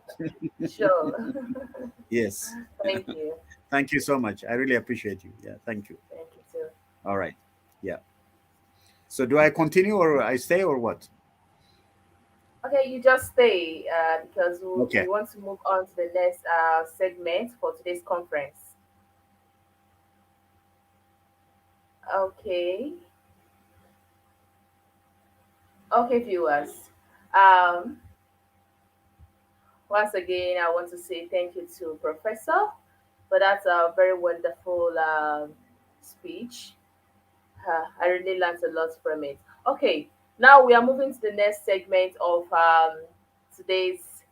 Sure, sure. Yes. Thank you. Thank you so much. I really appreciate you. Yeah, thank you. Thank you too. All right. Yeah. So do I continue or I stay or what? Okay, you just stay because we Okay. want to move on to the next segment for today's conference. Okay. Okay, viewers. Um, Once again, I want to say thank you to Professor for that very wonderful speech. I really learned a lot from it. Okay, now we are moving to the next segment of today's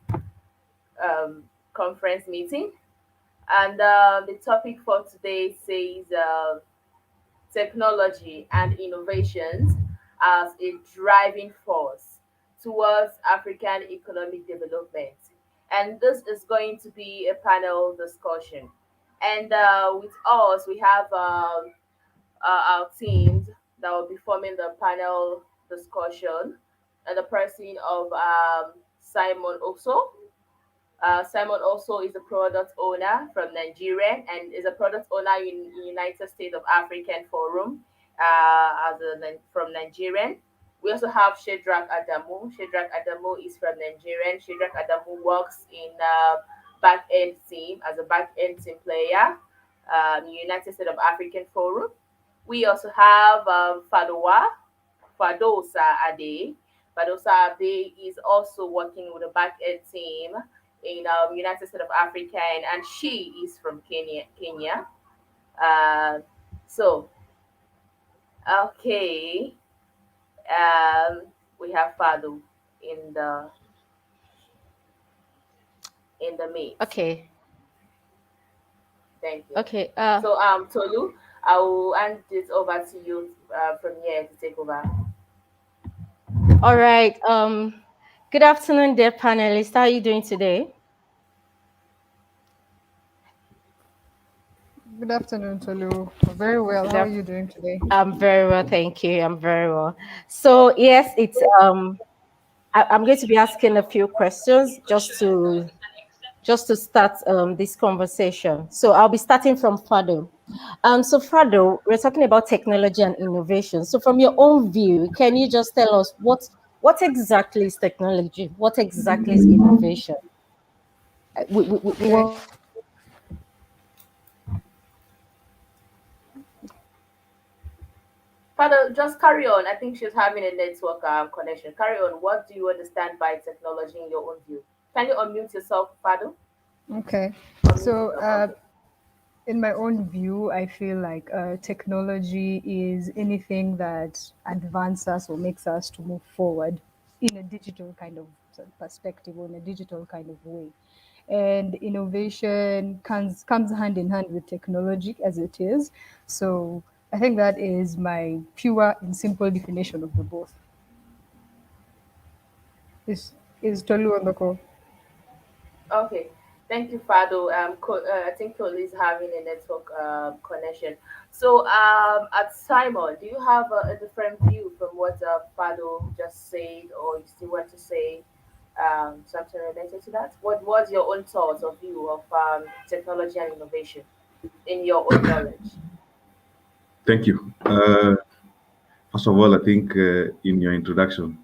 um, conference meeting. And the topic for today says technology and innovations as a driving force towards African economic development. And this is going to be a panel discussion. And with us, we have our teams that will be forming the panel discussion, and the person of Simon Oso. Simon also is a product owner from Nigeria and is a product owner in United States of African Forum from Nigerian. We also have Shedrack Adamu. Shedrack Adamu is from Nigerian. Shedrack Adamu works in back end team as a back end team player United States of African Forum. We also have Fadosa Ade. Fadosa Ade is also working with a back end team in United States of Africa, and she is from Kenya. Uh, so, okay. We have Fado in the meet. Okay. Thank you. Okay. So Tolu, I will hand it over to you from here to take over. All right. Good afternoon, dear panelists. How are you doing today? Good afternoon, Tolu. Very well. How are you doing today? I'm very well, thank you. I'm very well. So yes, it's I'm going to be asking a few questions just to start this conversation. So I'll be starting from Fado. So Fado, we're talking about technology and innovation. So from your own view, can you just tell us what exactly is technology? What exactly is innovation? Okay. Father, just carry on. I think she's having a network connection. Carry on. What do you understand by technology in your own view? Can you unmute yourself, Father? Okay. Unmute So, yourself. Okay. in my own view, I feel like technology is anything that advances us or makes us to move forward in a digital kind of perspective or in a digital kind of way. And innovation comes hand in hand with technology as it is. So I think that is my pure and simple definition of the both. Is Tolu on the call? Okay. Thank you, Fado. I think Tolu is having a network connection. So, at Simon, do you have a different view from what Fado just said, or you still want to say something related to that? What was your own thoughts or view of technology and innovation in your own knowledge? Thank you. First of all, I think in your introduction,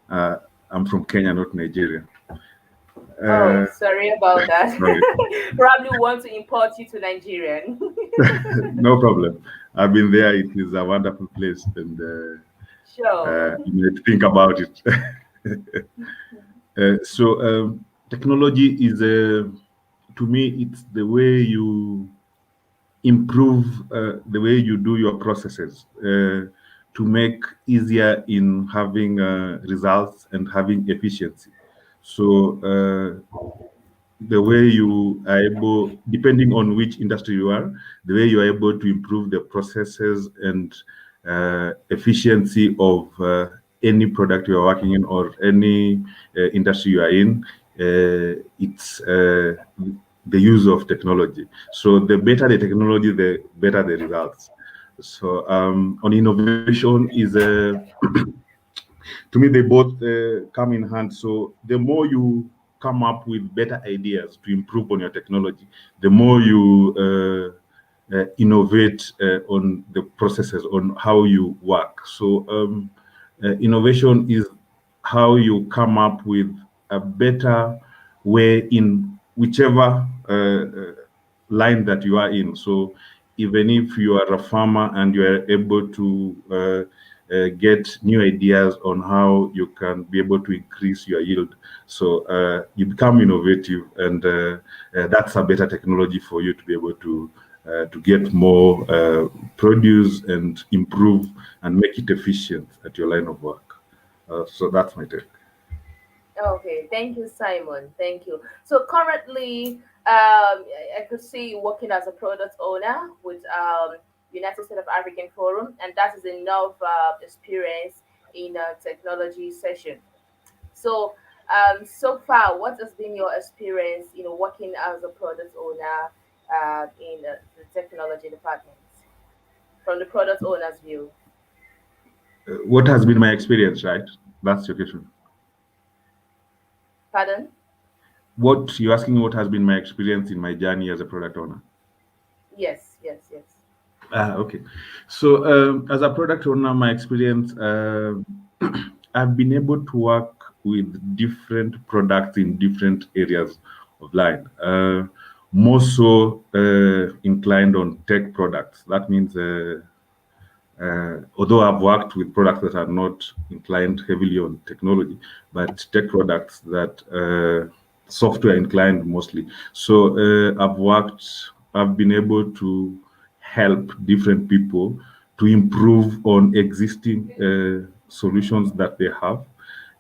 I'm from Kenya, not Nigeria. Oh, sorry about that. Sorry. Probably want to import you to Nigerian. No problem. I've been there. It is a wonderful place, and Sure. you need to think about it. Technology is, to me, it's the way you improve the way you do your processes to make easier in having results and having efficiency. So the way you are able, depending on which industry you are, the way you are able to improve the processes and efficiency of any product you are working in or any industry you are in, it's the use of technology. So the better the technology, the better the results. So on innovation is to me, they both come in hand. So the more you come up with better ideas to improve on your technology, the more you innovate on the processes, on how you work. So innovation is how you come up with a better way in whichever line that you are in. So even if you are a farmer and you are able to get new ideas on how you can be able to increase your yield. So you become innovative, and that's a better technology for you to be able to get more produce and improve and make it efficient at your line of work. So that's my take. Okay, thank you, Simon. Thank you. So currently, I could see you working as a product owner with United States of African Forum, and that is enough experience in a technology session. So, so far, what has been your experience, working as a product owner in the technology department from the product owner's view? What has been my experience, right? That's your question. Pardon? What you're asking, what has been my experience in my journey as a product owner? Yes, yes, yes. Okay. So as a product owner, my experience, I've been able to work with different products in different areas of line. More so inclined on tech products. That means although I've worked with products that are not inclined heavily on technology, but tech products that software inclined mostly. So I've been able to help different people to improve on existing solutions that they have,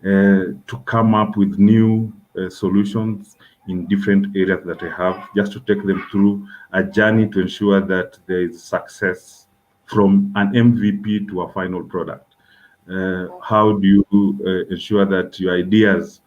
to come up with new solutions in different areas that they have, just to take them through a journey to ensure that there is success from an MVP to a final product. How do you ensure that your ideas,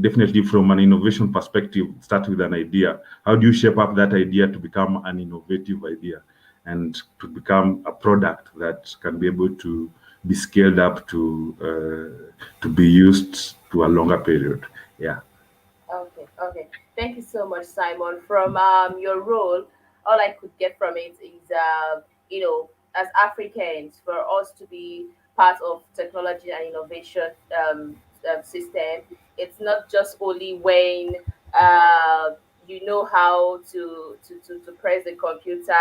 definitely from an innovation perspective, start with an idea? How do you shape up that idea to become an innovative idea and to become a product that can be able to be scaled up to be used to a longer period? Yeah. Okay. Thank you so much, Simon. From your role, all I could get from it is, as Africans, for us to be part of technology and innovation system, it's not just only when uh, you know how to press the computer,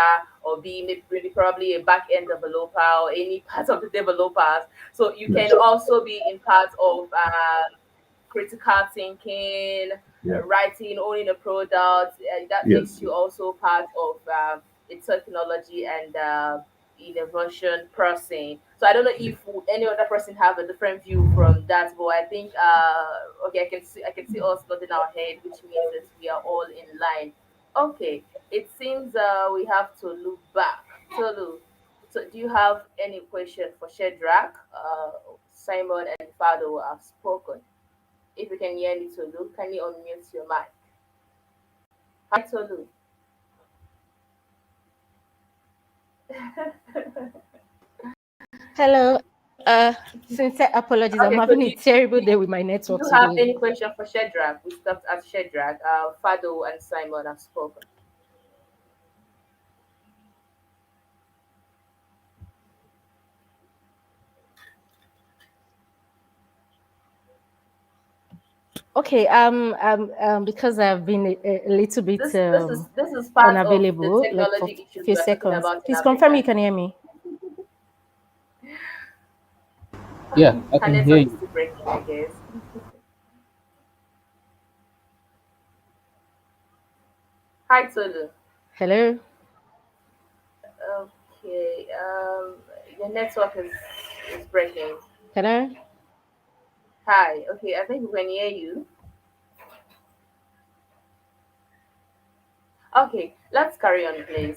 or be maybe probably a back end developer, or any part of the developers. So you can also be in part of critical thinking, Yeah. writing, owning a product. That Yes. makes you also part of the technology and innovation person. So I don't know if any other person have a different view from that, but I think okay, I can see us nodding our head, which means that we are all in line. Okay, it seems we have to look back. Tolu, so do you have any question for Shedrack? Simon and Fado have spoken. If you can hear me, Tolu, can you unmute your mic? Hi, Tolu. Hello. Sincere apologies. I'm Okay, so having a terrible day with my do network you have today. any question for Shedrack? We stopped at Shedrack. Fado and Simon have spoken. Okay. Because I've been a little bit This is part of the unavailable, like for technology a issues few we are talking seconds. about in Please confirm you Africa. can hear me. Yeah, I Her can hear network is you. still breaking, I guess. Hi, Tolu. Hello. Okay. Your network is breaking. Hello. Hi. Okay, I think we can hear you. Okay, let's carry on, please.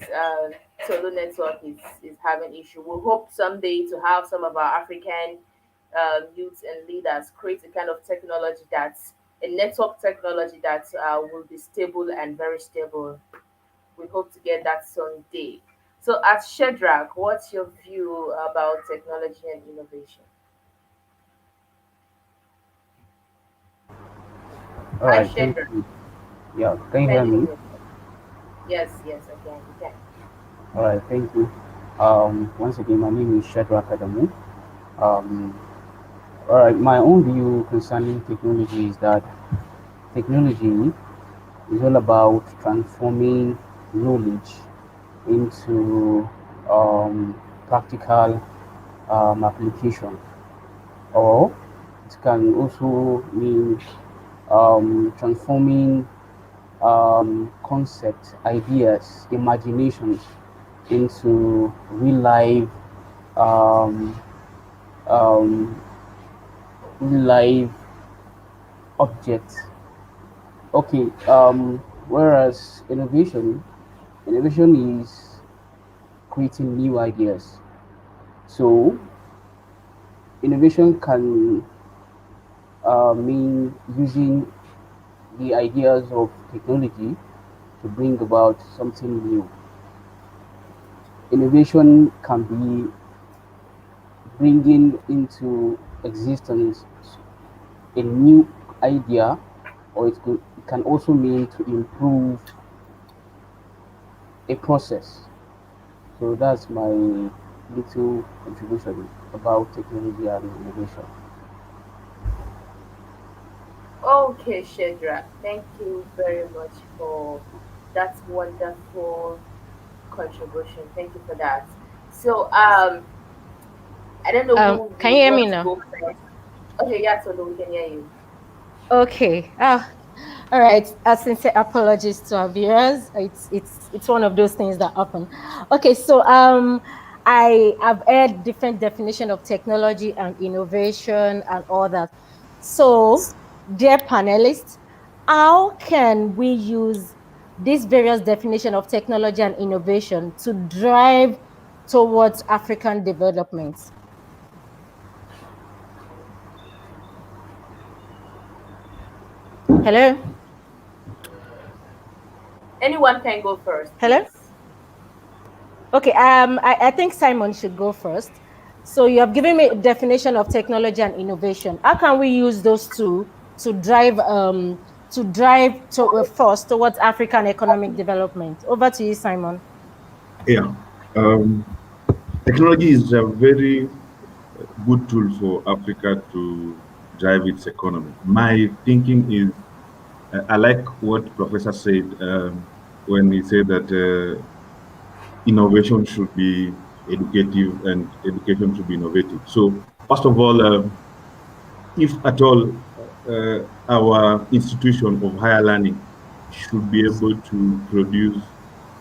Solo Network is having issue. We hope someday to have some of our African youths and leaders create a kind of technology that's a network technology that will be stable and very stable. We hope to get that someday. So, at Shedrack, what's your view about technology and innovation? All Hi, right, thank Shedrack. you. Yeah, can you Can hear you me? hear me? Yes, yes, I can. You can. All right, thank you. Once again, my name is Shadrach Adamu. Um, all right, my own view concerning technology is that technology is all about transforming knowledge into practical application, or it can also mean transforming concepts, ideas, imaginations into real life, um, um, real life objects. Okay. Whereas innovation is creating new ideas. So innovation can mean using the ideas of technology to bring about something new. Innovation can be bringing into existence a new idea, or it can also mean to improve a process. So that's my little contribution about technology and innovation. Okay, Shedrack, thank you very much for that wonderful contribution. Thank you for that. So, I don't know who Can would you hear me want to now? go first. Okay, yeah, so we can hear you. Okay. All right. Sincere apologies to our viewers. It's one of those things that happen. Okay. So I have heard different definition of technology and innovation and all that. So, dear panelists, how can we use these various definition of technology and innovation to drive towards African development? Hello? Anyone can go first, Hello? please. Okay, I think Simon should go first. So you have given me a definition of technology and innovation. How can we use those two to drive force towards African economic development? Over to you, Simon. Yeah. Um, Technology is a very good tool for Africa to drive its economy. My thinking is, I like what Professor said when he said that innovation should be educative and education should be innovative. So, first of all, if at all our institution of higher learning should be able to produce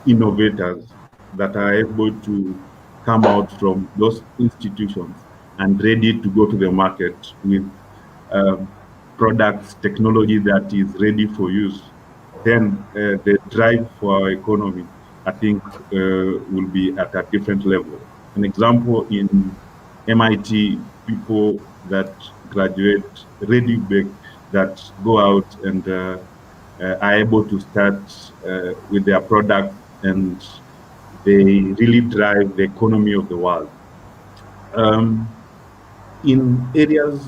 innovators that are able to come out from those institutions and ready to go to the market with um, products, technology that is ready for use, then the drive for our economy, I think, will be at a different level. An example in MIT, people that graduate ready that go out and are able to start with their products, and they really drive the economy of the world. Um, in areas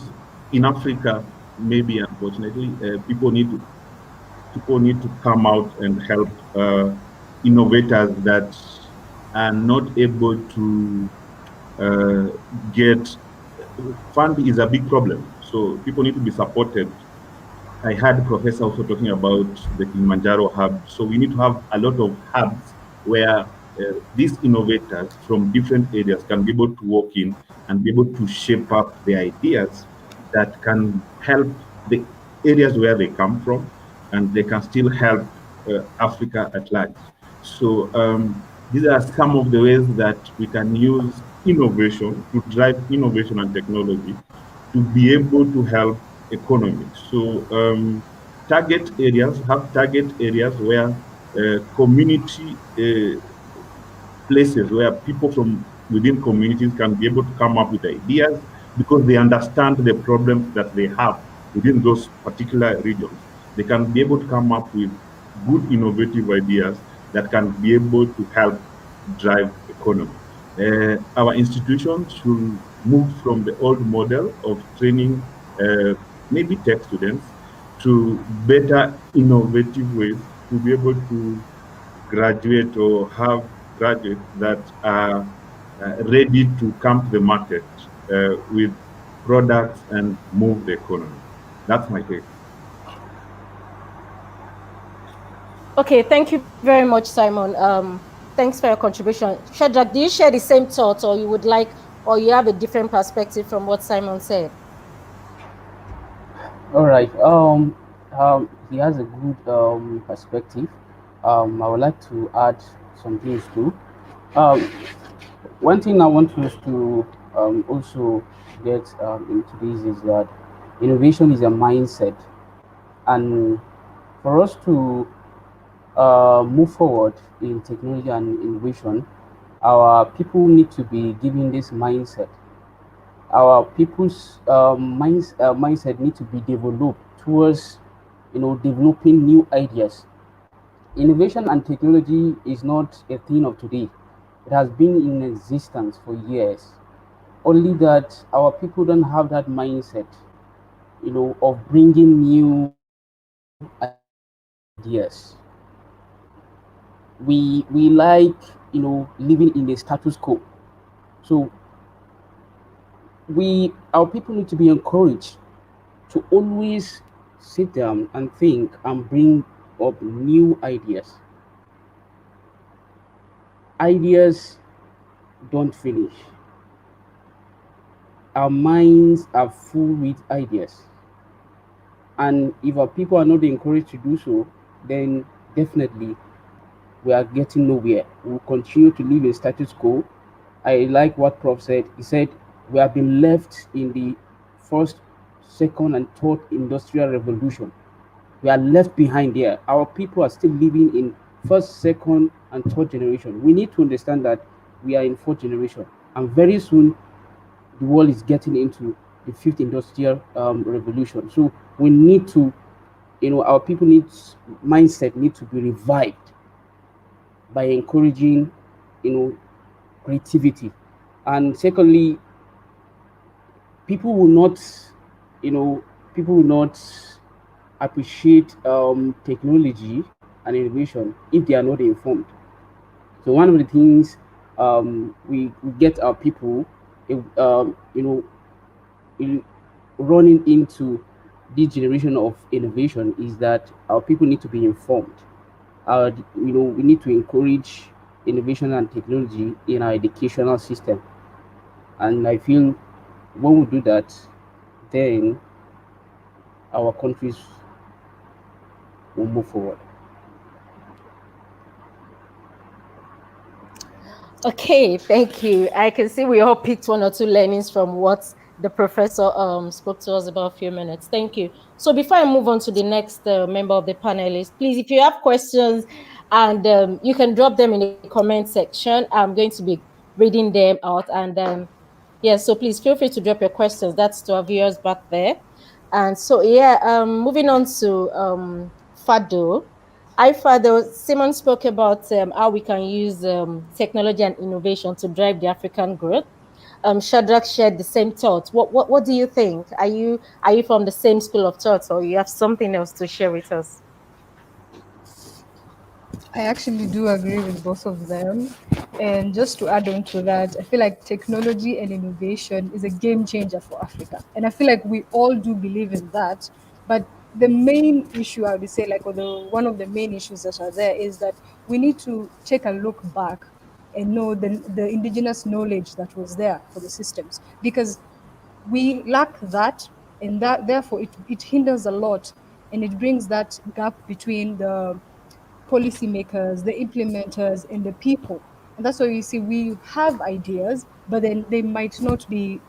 in Africa, maybe unfortunately, people need to come out and help innovators that are not able to uh, get fund is a big problem. So people need to be supported. I heard Professor also talking about the Kilimanjaro hub. So we need to have a lot of hubs where these innovators from different areas can be able to walk in and be able to shape up the ideas that can help the areas where they come from, and they can still help Africa at large. So these are some of the ways that we can use innovation to drive innovation and technology to be able to help economy. So have target areas where community places where people from within communities can be able to come up with ideas because they understand the problems that they have within those particular regions. They can be able to come up with good innovative ideas that can be able to help drive economy. Our institutions should move from the old model of training maybe tech students to better innovative ways to be able to graduate or have graduates that are ready to come to the market with products and move the economy. That's my take. Okay, thank you very much, Simon. Thanks for your contribution. Shadrach, do you share the same thoughts, or or you have a different perspective from what Simon said? All right. He has a good perspective. I would like to add some things too. Um, One thing I want us to also get into this is that innovation is a mindset, and for us to move forward in technology and innovation, our people need to be given this mindset. Our people's mindset need to be developed towards, developing new ideas. Innovation and technology is not a thing of today. It has been in existence for years. Only that our people don't have that mindset, of bringing new ideas. We like, living in the status quo. So our people need to be encouraged to always sit down and think and bring up new ideas. Ideas don't finish. Our minds are full with ideas. And if our people are not encouraged to do so, then definitely we are getting nowhere. We'll continue to live in status quo, I like what Prof said. He said we have been left in the first, second, and third industrial revolution. We are left behind there. Our people are still living in first, second, and third generation. We need to understand that we are in fourth generation, and very soon the world is getting into the fifth industrial revolution. So we need to, our people needs mindset need to be revived by encouraging, you know, creativity. And secondly, people will not, people will not appreciate technology and innovation if they are not informed. So one of the things we get our people, you know, running into this generation of innovation is that our people need to be informed. We need to encourage innovation and technology in our educational system. And I feel when we do that, then our countries will move forward. Okay, thank you. I can see we all picked one or two learnings from what the professor spoke to us about a few minutes. Thank you. So before I move on to the next member of the panelists, please, if you have questions, and you can drop them in the comment section. I'm going to be reading them out. And yeah, so please feel free to drop your questions. That's to our viewers back there. And so, yeah, moving on to Fado. Fado, Simon spoke about how we can use technology and innovation to drive the African growth. Shadrach shared the same thoughts. What do you think? Are you from the same school of thought, or you have something else to share with us? I actually do agree with both of them. And just to add on to that, I feel like technology and innovation is a game changer for Africa. And I feel like we all do believe in that. But the main issue, I would say, like, or one of the main issues that are there is that we need to take a look back and know the indigenous knowledge that was there for the systems. Because we lack that, and that therefore it hinders a lot, and it brings that gap between the policymakers, the implementers, and the people. And that's why you see we have ideas, but then they might not be,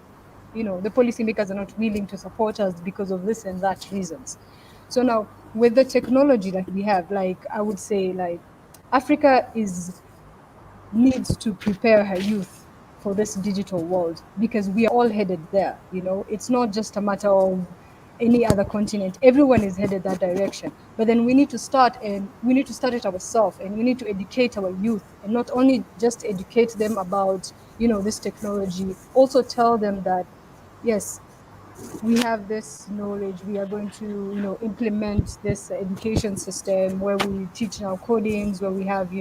the policymakers are not willing to support us because of this and that reasons. So now with the technology that we have, like I would say, like Africa is needs to prepare her youth for this digital world because we are all headed there. It's not just a matter of any other continent. Everyone is headed that direction. But then we need to start, and we need to start it ourselves, and we need to educate our youth, and not only just educate them about, this technology, also tell them that, yes, we have this knowledge. We are going to, implement this education system where we teach now codings, where we have,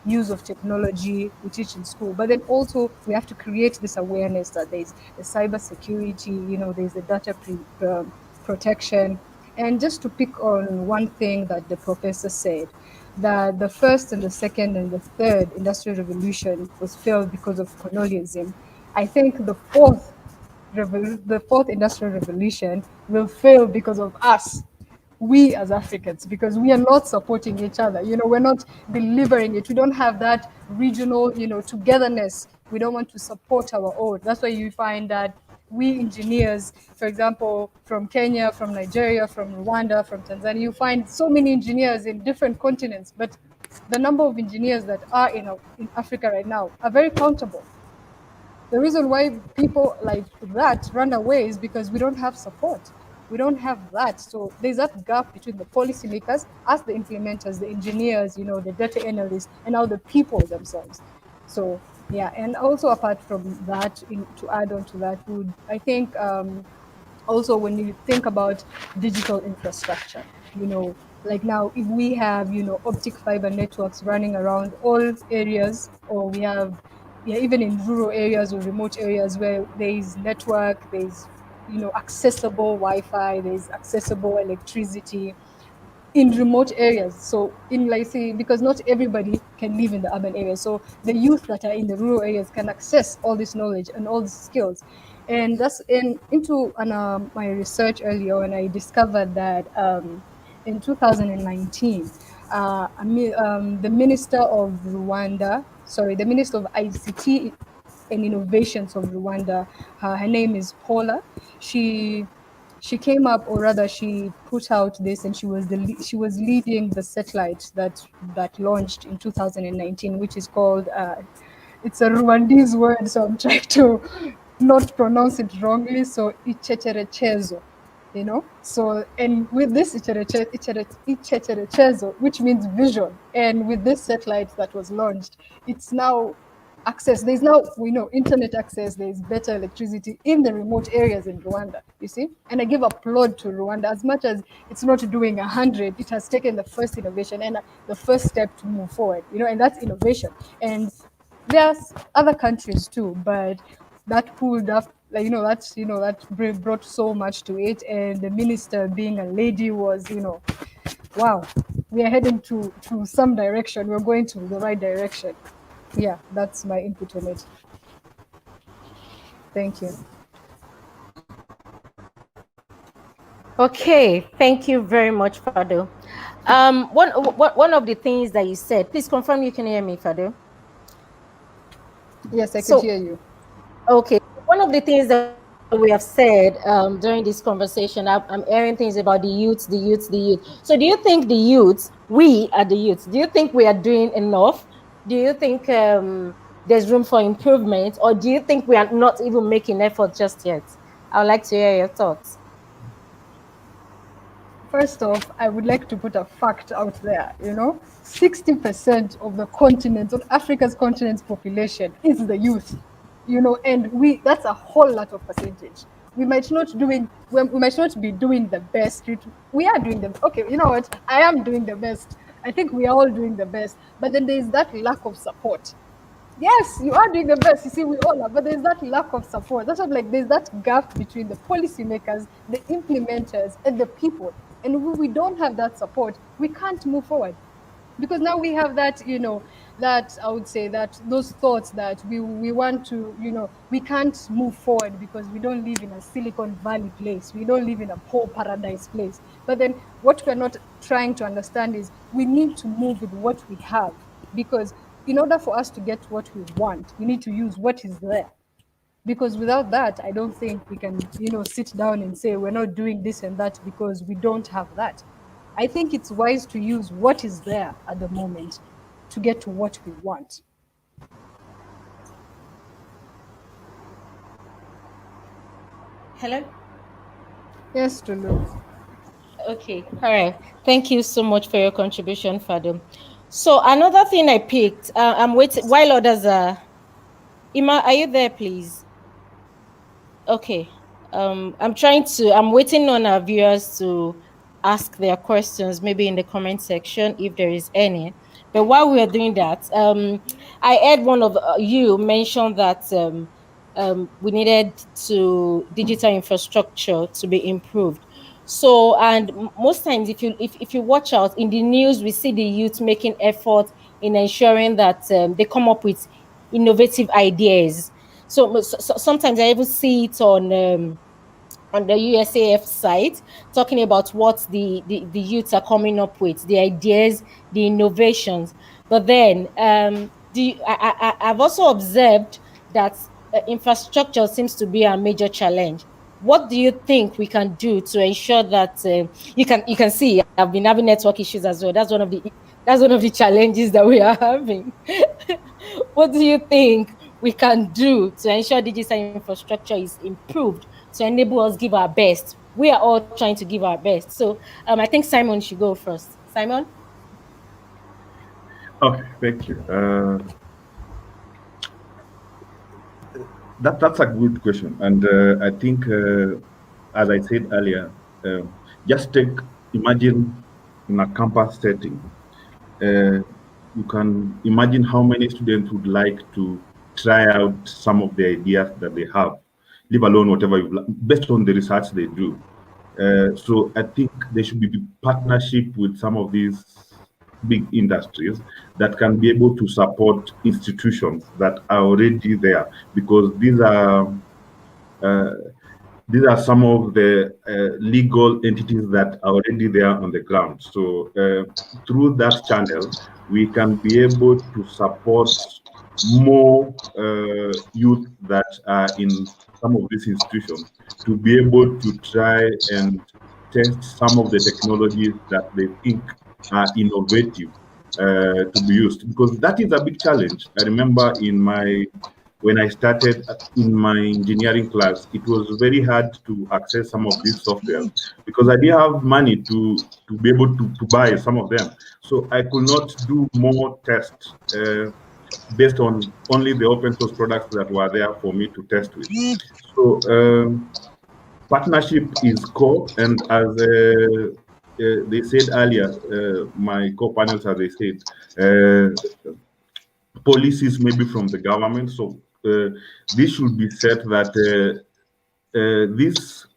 use of technology, we teach in school. But then also we have to create this awareness that there's the cyber security, there's the data protection. And just to pick on one thing that the professor said, that the first and the second and the third industrial revolution was failed because of colonialism. I think the fourth industrial revolution will fail because of us, we as Africans, because we are not supporting each other. We're not delivering it. We don't have that regional, togetherness. We don't want to support our own. That's why you find that we engineers, for example, from Kenya, from Nigeria, from Rwanda, from Tanzania, you find so many engineers in different continents, but the number of engineers that are in Africa right now are very countable. The reason why people like that run away is because we don't have support. We don't have that. So there's that gap between the policymakers, us, the implementers, the engineers, the data analysts, and now the people themselves. So yeah, and also apart from that, to add on to that, I think also when you think about digital infrastructure, like now if we have, optic fiber networks running around all areas, or we have, yeah, even in rural areas or remote areas where there is network, there's, accessible Wi-Fi, there's accessible electricity, in remote areas. So in, like, say, because not everybody can live in the urban areas, so the youth that are in the rural areas can access all this knowledge and all these skills. And that's into my research earlier, and I discovered that in 2019, the minister of Rwanda, sorry, the minister of ICT and innovations of Rwanda. Her name is Paula. She came up, or rather, she put out this, and she was leading the satellite that launched in 2019, which is called. It's a Rwandese word, so I'm trying to not pronounce it wrongly. So Ichecherechezo, So, and with this Ichecherechezo, which means vision, and with this satellite that was launched, it's now access. There's now, we know, internet access. There's better electricity in the remote areas in Rwanda, you see. And I give applaud to Rwanda. As much as it's not doing 100, it has taken the first innovation and the first step to move forward, and that's innovation. And there's other countries too, but that pulled up, that brought so much to it. And the minister being a lady was, wow, we are heading to some direction. We're going to the right direction. Yeah, that's my input on it. Thank you. Okay, thank you very much, Fado. One of the things that you said, please confirm you can hear me, Fado. Yes, I could hear you. Okay, one of the things that we have said during this conversation, I'm hearing things about the youth. So do you think the youth, we are the youth, do you think we are doing enough? Do you think there's room for improvement, or do you think we are not even making effort just yet? I would like to hear your thoughts. First off, I would like to put a fact out there, 60% of the continent, of Africa's continent's population is the youth, and that's a whole lot of percentage. We might not be doing the best. We are doing the, okay, you know what? I am doing the best. I think we are all doing the best, but then there's that lack of support. Yes, you are doing the best. You see, we all are, but there's that lack of support. That's what, like, there's that gap between the policymakers, the implementers, and the people. And when we don't have that support, we can't move forward. Because now we have that, that I would say that those thoughts that we want to, we can't move forward because we don't live in a Silicon Valley place. We don't live in a poor paradise place. But then what we're not trying to understand is we need to move with what we have, because in order for us to get what we want, we need to use what is there. Because without that, I don't think we can, sit down and say we're not doing this and that because we don't have that. I think it's wise to use what is there at the moment to get to what we want. Hello? Yes, Tulu. Okay, all right. Thank you so much for your contribution, Fado. So another thing I picked, I'm waiting while others are. Ima, are you there, please? Okay. I'm waiting on our viewers to ask their questions, maybe in the comment section if there is any. But while we are doing that, I heard one of you mention that we needed digital infrastructure to be improved. So, and most times, if you watch out in the news, we see the youth making efforts in ensuring that they come up with innovative ideas. So sometimes I even see it on the USAF site, talking about what the youths are coming up with, the ideas, the innovations. But then I've also observed that infrastructure seems to be a major challenge. What do you think we can do to ensure that you can see I've been having network issues as well. That's one of the challenges that we are having. What do you think we can do to ensure digital infrastructure is improved to enable us give our best? We are all trying to give our best. So I think Simon should go first. Simon? Okay, thank you. That's a good question, and I think, as I said earlier, just imagine in a campus setting. You can imagine how many students would like to try out some of the ideas that they have, leave alone whatever based on the research they do. So I think there should be partnership with some of these big industries that can be able to support institutions that are already there, because these are some of the legal entities that are already there on the ground. So through that channel, we can be able to support more youth that are in some of these institutions to be able to try and test some of the technologies that they think are innovative to be used, because that is a big challenge. I remember when I started in my engineering class, it was very hard to access some of these softwares because I didn't have money to be able to buy some of them. So I could not do more tests based on only the open source products that were there for me to test with. So partnership is core, and as they said earlier, my co-panels, as they said, policies maybe from the government. So this should be set that these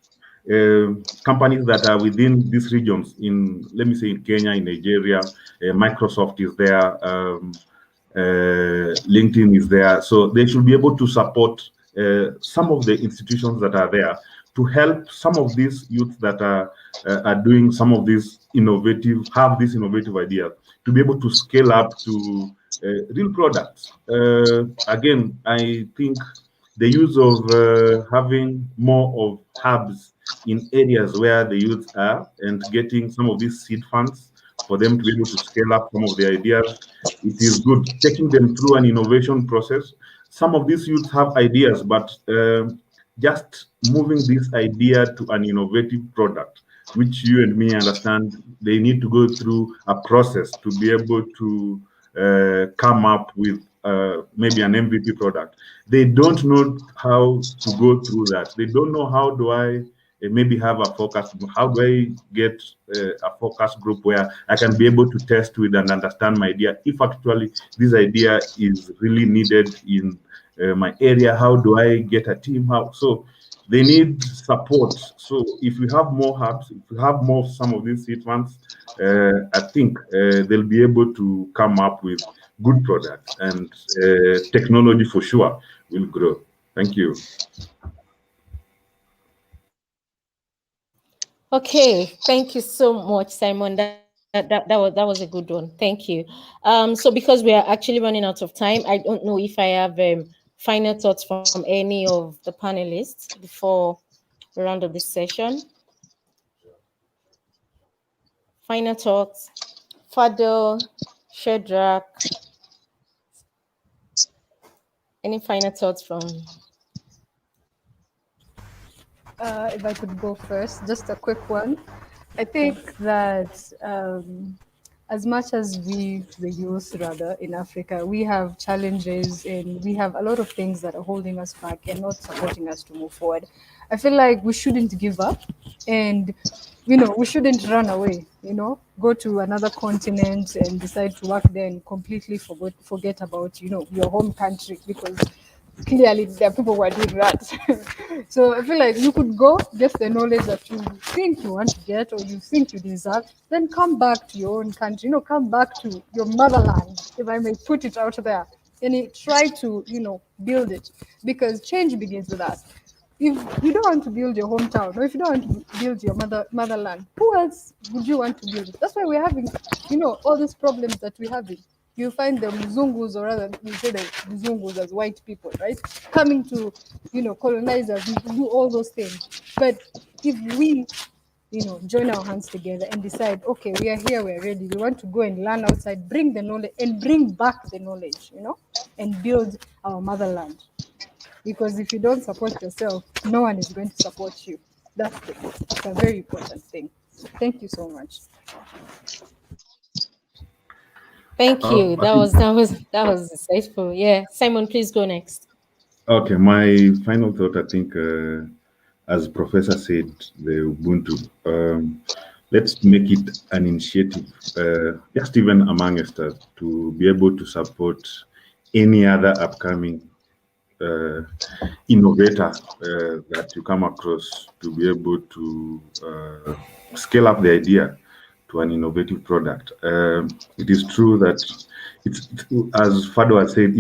companies that are within these regions, let me say in Kenya, in Nigeria, Microsoft is there, LinkedIn is there. So they should be able to support some of the institutions that are there to help some of these youth that are doing some of these innovative ideas to be able to scale up to real products. Again, I think the use of having more of hubs in areas where the youth are and getting some of these seed funds for them to be able to scale up some of the ideas, it is good. Taking them through an innovation process. Some of these youths have ideas, but just moving this idea to an innovative product, which you and me understand, they need to go through a process to be able to come up with maybe an MVP product. They don't know how to go through that. They don't know how do I maybe have a focus. How do I get a focus group where I can be able to test with and understand my idea? If actually this idea is really needed in my area, how do I get a team? So they need support. So if we have more hubs, if we have more some of these seed funds, I think they'll be able to come up with good products, and technology for sure will grow. Thank you. Okay, thank you so much, Simon. That was a good one. Thank you. So because we are actually running out of time, I don't know if I have final thoughts from any of the panelists before we round up this session. Final thoughts, Fadil, Shedrack. Any final thoughts from? If I could go first, just a quick one. I think that as much as we, the youth rather, in Africa, we have challenges and we have a lot of things that are holding us back and not supporting us to move forward. I feel like we shouldn't give up, and we shouldn't run away, go to another continent and decide to work there and completely forget about, your home country, because clearly there are people who are doing that. So I feel like you could go get the knowledge that you think you want to get or you think you deserve, then come back to your own country, come back to your motherland, if I may put it out there, and try to, build it, because change begins with us. If you don't want to build your hometown, or if you don't want to build your motherland, who else would you want to build? That's why we're having, all these problems that we're having. You find the Mzungus, or rather we say the Mzungus as white people, right? Coming to, colonize us, do all those things. But if we, join our hands together and decide, okay, we are here, we're ready, we want to go and learn outside, bring the knowledge and bring back the knowledge, and build our motherland. Because if you don't support yourself, no one is going to support you. That's a very important thing. So thank you so much. Thank you. That was insightful. Yeah, Simon, please go next. Okay, my final thought, I think, as Professor said, the Ubuntu. Let's make it an initiative, just even among us, to be able to support any other upcoming innovator that you come across, to be able to scale up the idea to an innovative product. It is true that as Fado has said,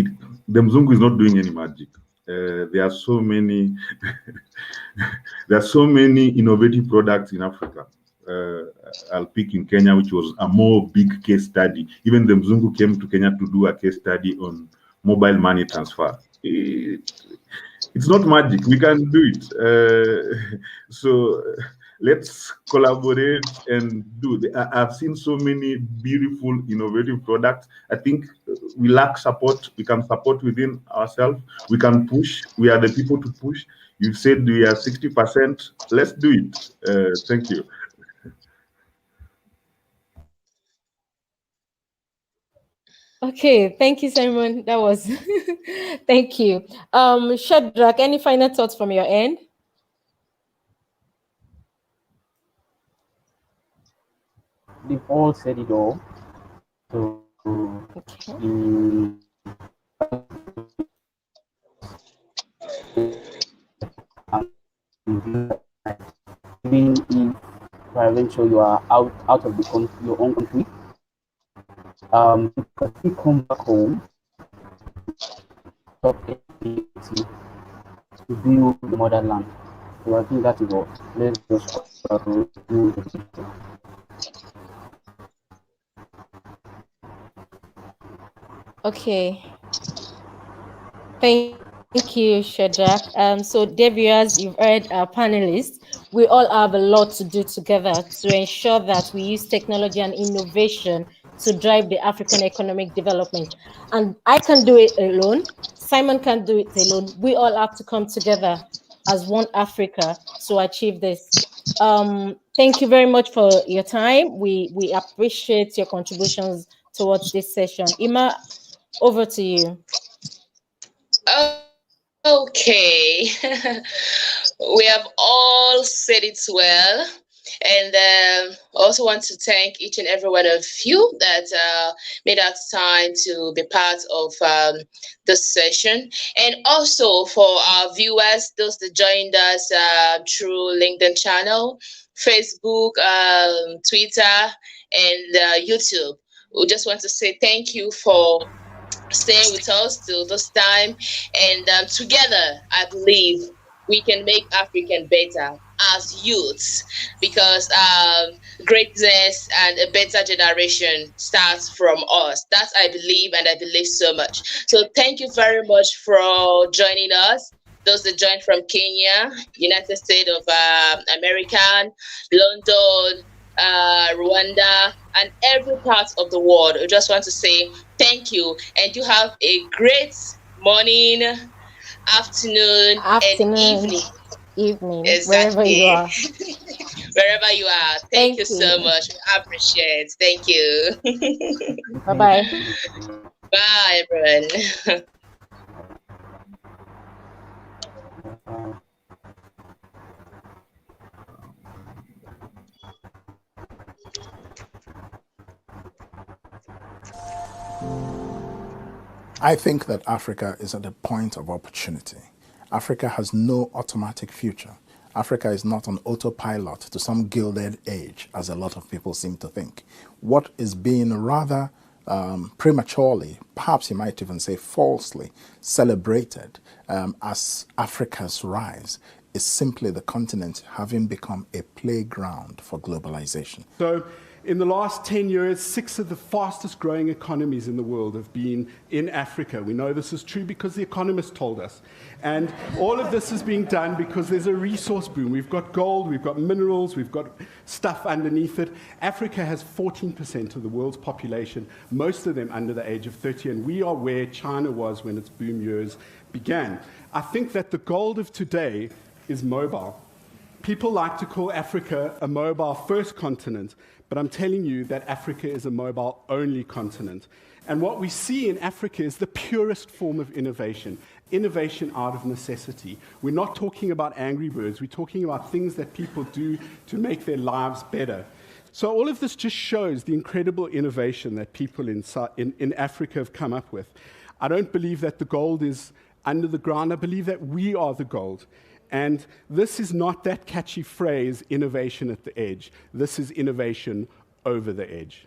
the Mzungu is not doing any magic. There are so many innovative products in Africa. I'll pick in Kenya, which was a more big case study. Even the Mzungu came to Kenya to do a case study on mobile money transfer. It's not magic. We can do it. So let's collaborate and do. I've seen so many beautiful, innovative products. I think we lack support. We can support within ourselves. We can push. We are the people to push. You said we are 60%. Let's do it. Thank you. Okay, thank you, Simon. That was thank you. Shadrach, any final thoughts from your end? They've all said it all. So Okay. Even if peradventure you are out of the country, your own country, you can still come back home to build the motherland. So I think that is all. Let's just do the future. Okay. Thank you, Shadrach. So, dear viewers, you've heard our panelists. We all have a lot to do together to ensure that we use technology and innovation to drive the African economic development. And I can do it alone. Simon can't do it alone. We all have to come together as one Africa to achieve this. Thank you very much for your time. We appreciate your contributions towards this session. Ima, over to you. Okay. We have all said it well. And also want to thank each and every one of you that made out time to be part of this session. And also for our viewers, those that joined us through LinkedIn channel, Facebook, Twitter, and YouTube. We just want to say thank you for staying with us till this time. And together, I believe we can make African better as youths because greatness and a better generation starts from us. That's I believe, and I believe so much. So thank you very much for joining us. Those that joined from Kenya, United States of America, London, Rwanda, and every part of the world. I just want to say thank you, and you have a great morning, afternoon, and evening, wherever you exactly. are. Wherever you are. Thank you so much. We appreciate. Thank you. Bye-bye. Bye, everyone. I think that Africa is at a point of opportunity. Africa has no automatic future. Africa is not on autopilot to some gilded age, as a lot of people seem to think. What is being rather prematurely, perhaps you might even say falsely, celebrated as Africa's rise is simply the continent having become a playground for globalization. So in the last 10 years, 6 of the fastest growing economies in the world have been in Africa. We know this is true because the economists told us. And all of this is being done because there's a resource boom. We've got gold, we've got minerals, we've got stuff underneath it. Africa has 14% of the world's population, most of them under the age of 30, and we are where China was when its boom years began. I think that the gold of today is mobile. People like to call Africa a mobile-first continent, but I'm telling you that Africa is a mobile-only continent. And what we see in Africa is the purest form of innovation out of necessity. We're not talking about Angry Birds. We're talking about things that people do to make their lives better. So all of this just shows the incredible innovation that people in Africa have come up with. I don't believe that the gold is under the ground. I believe that we are the gold. And this is not that catchy phrase, innovation at the edge. This is innovation over the edge.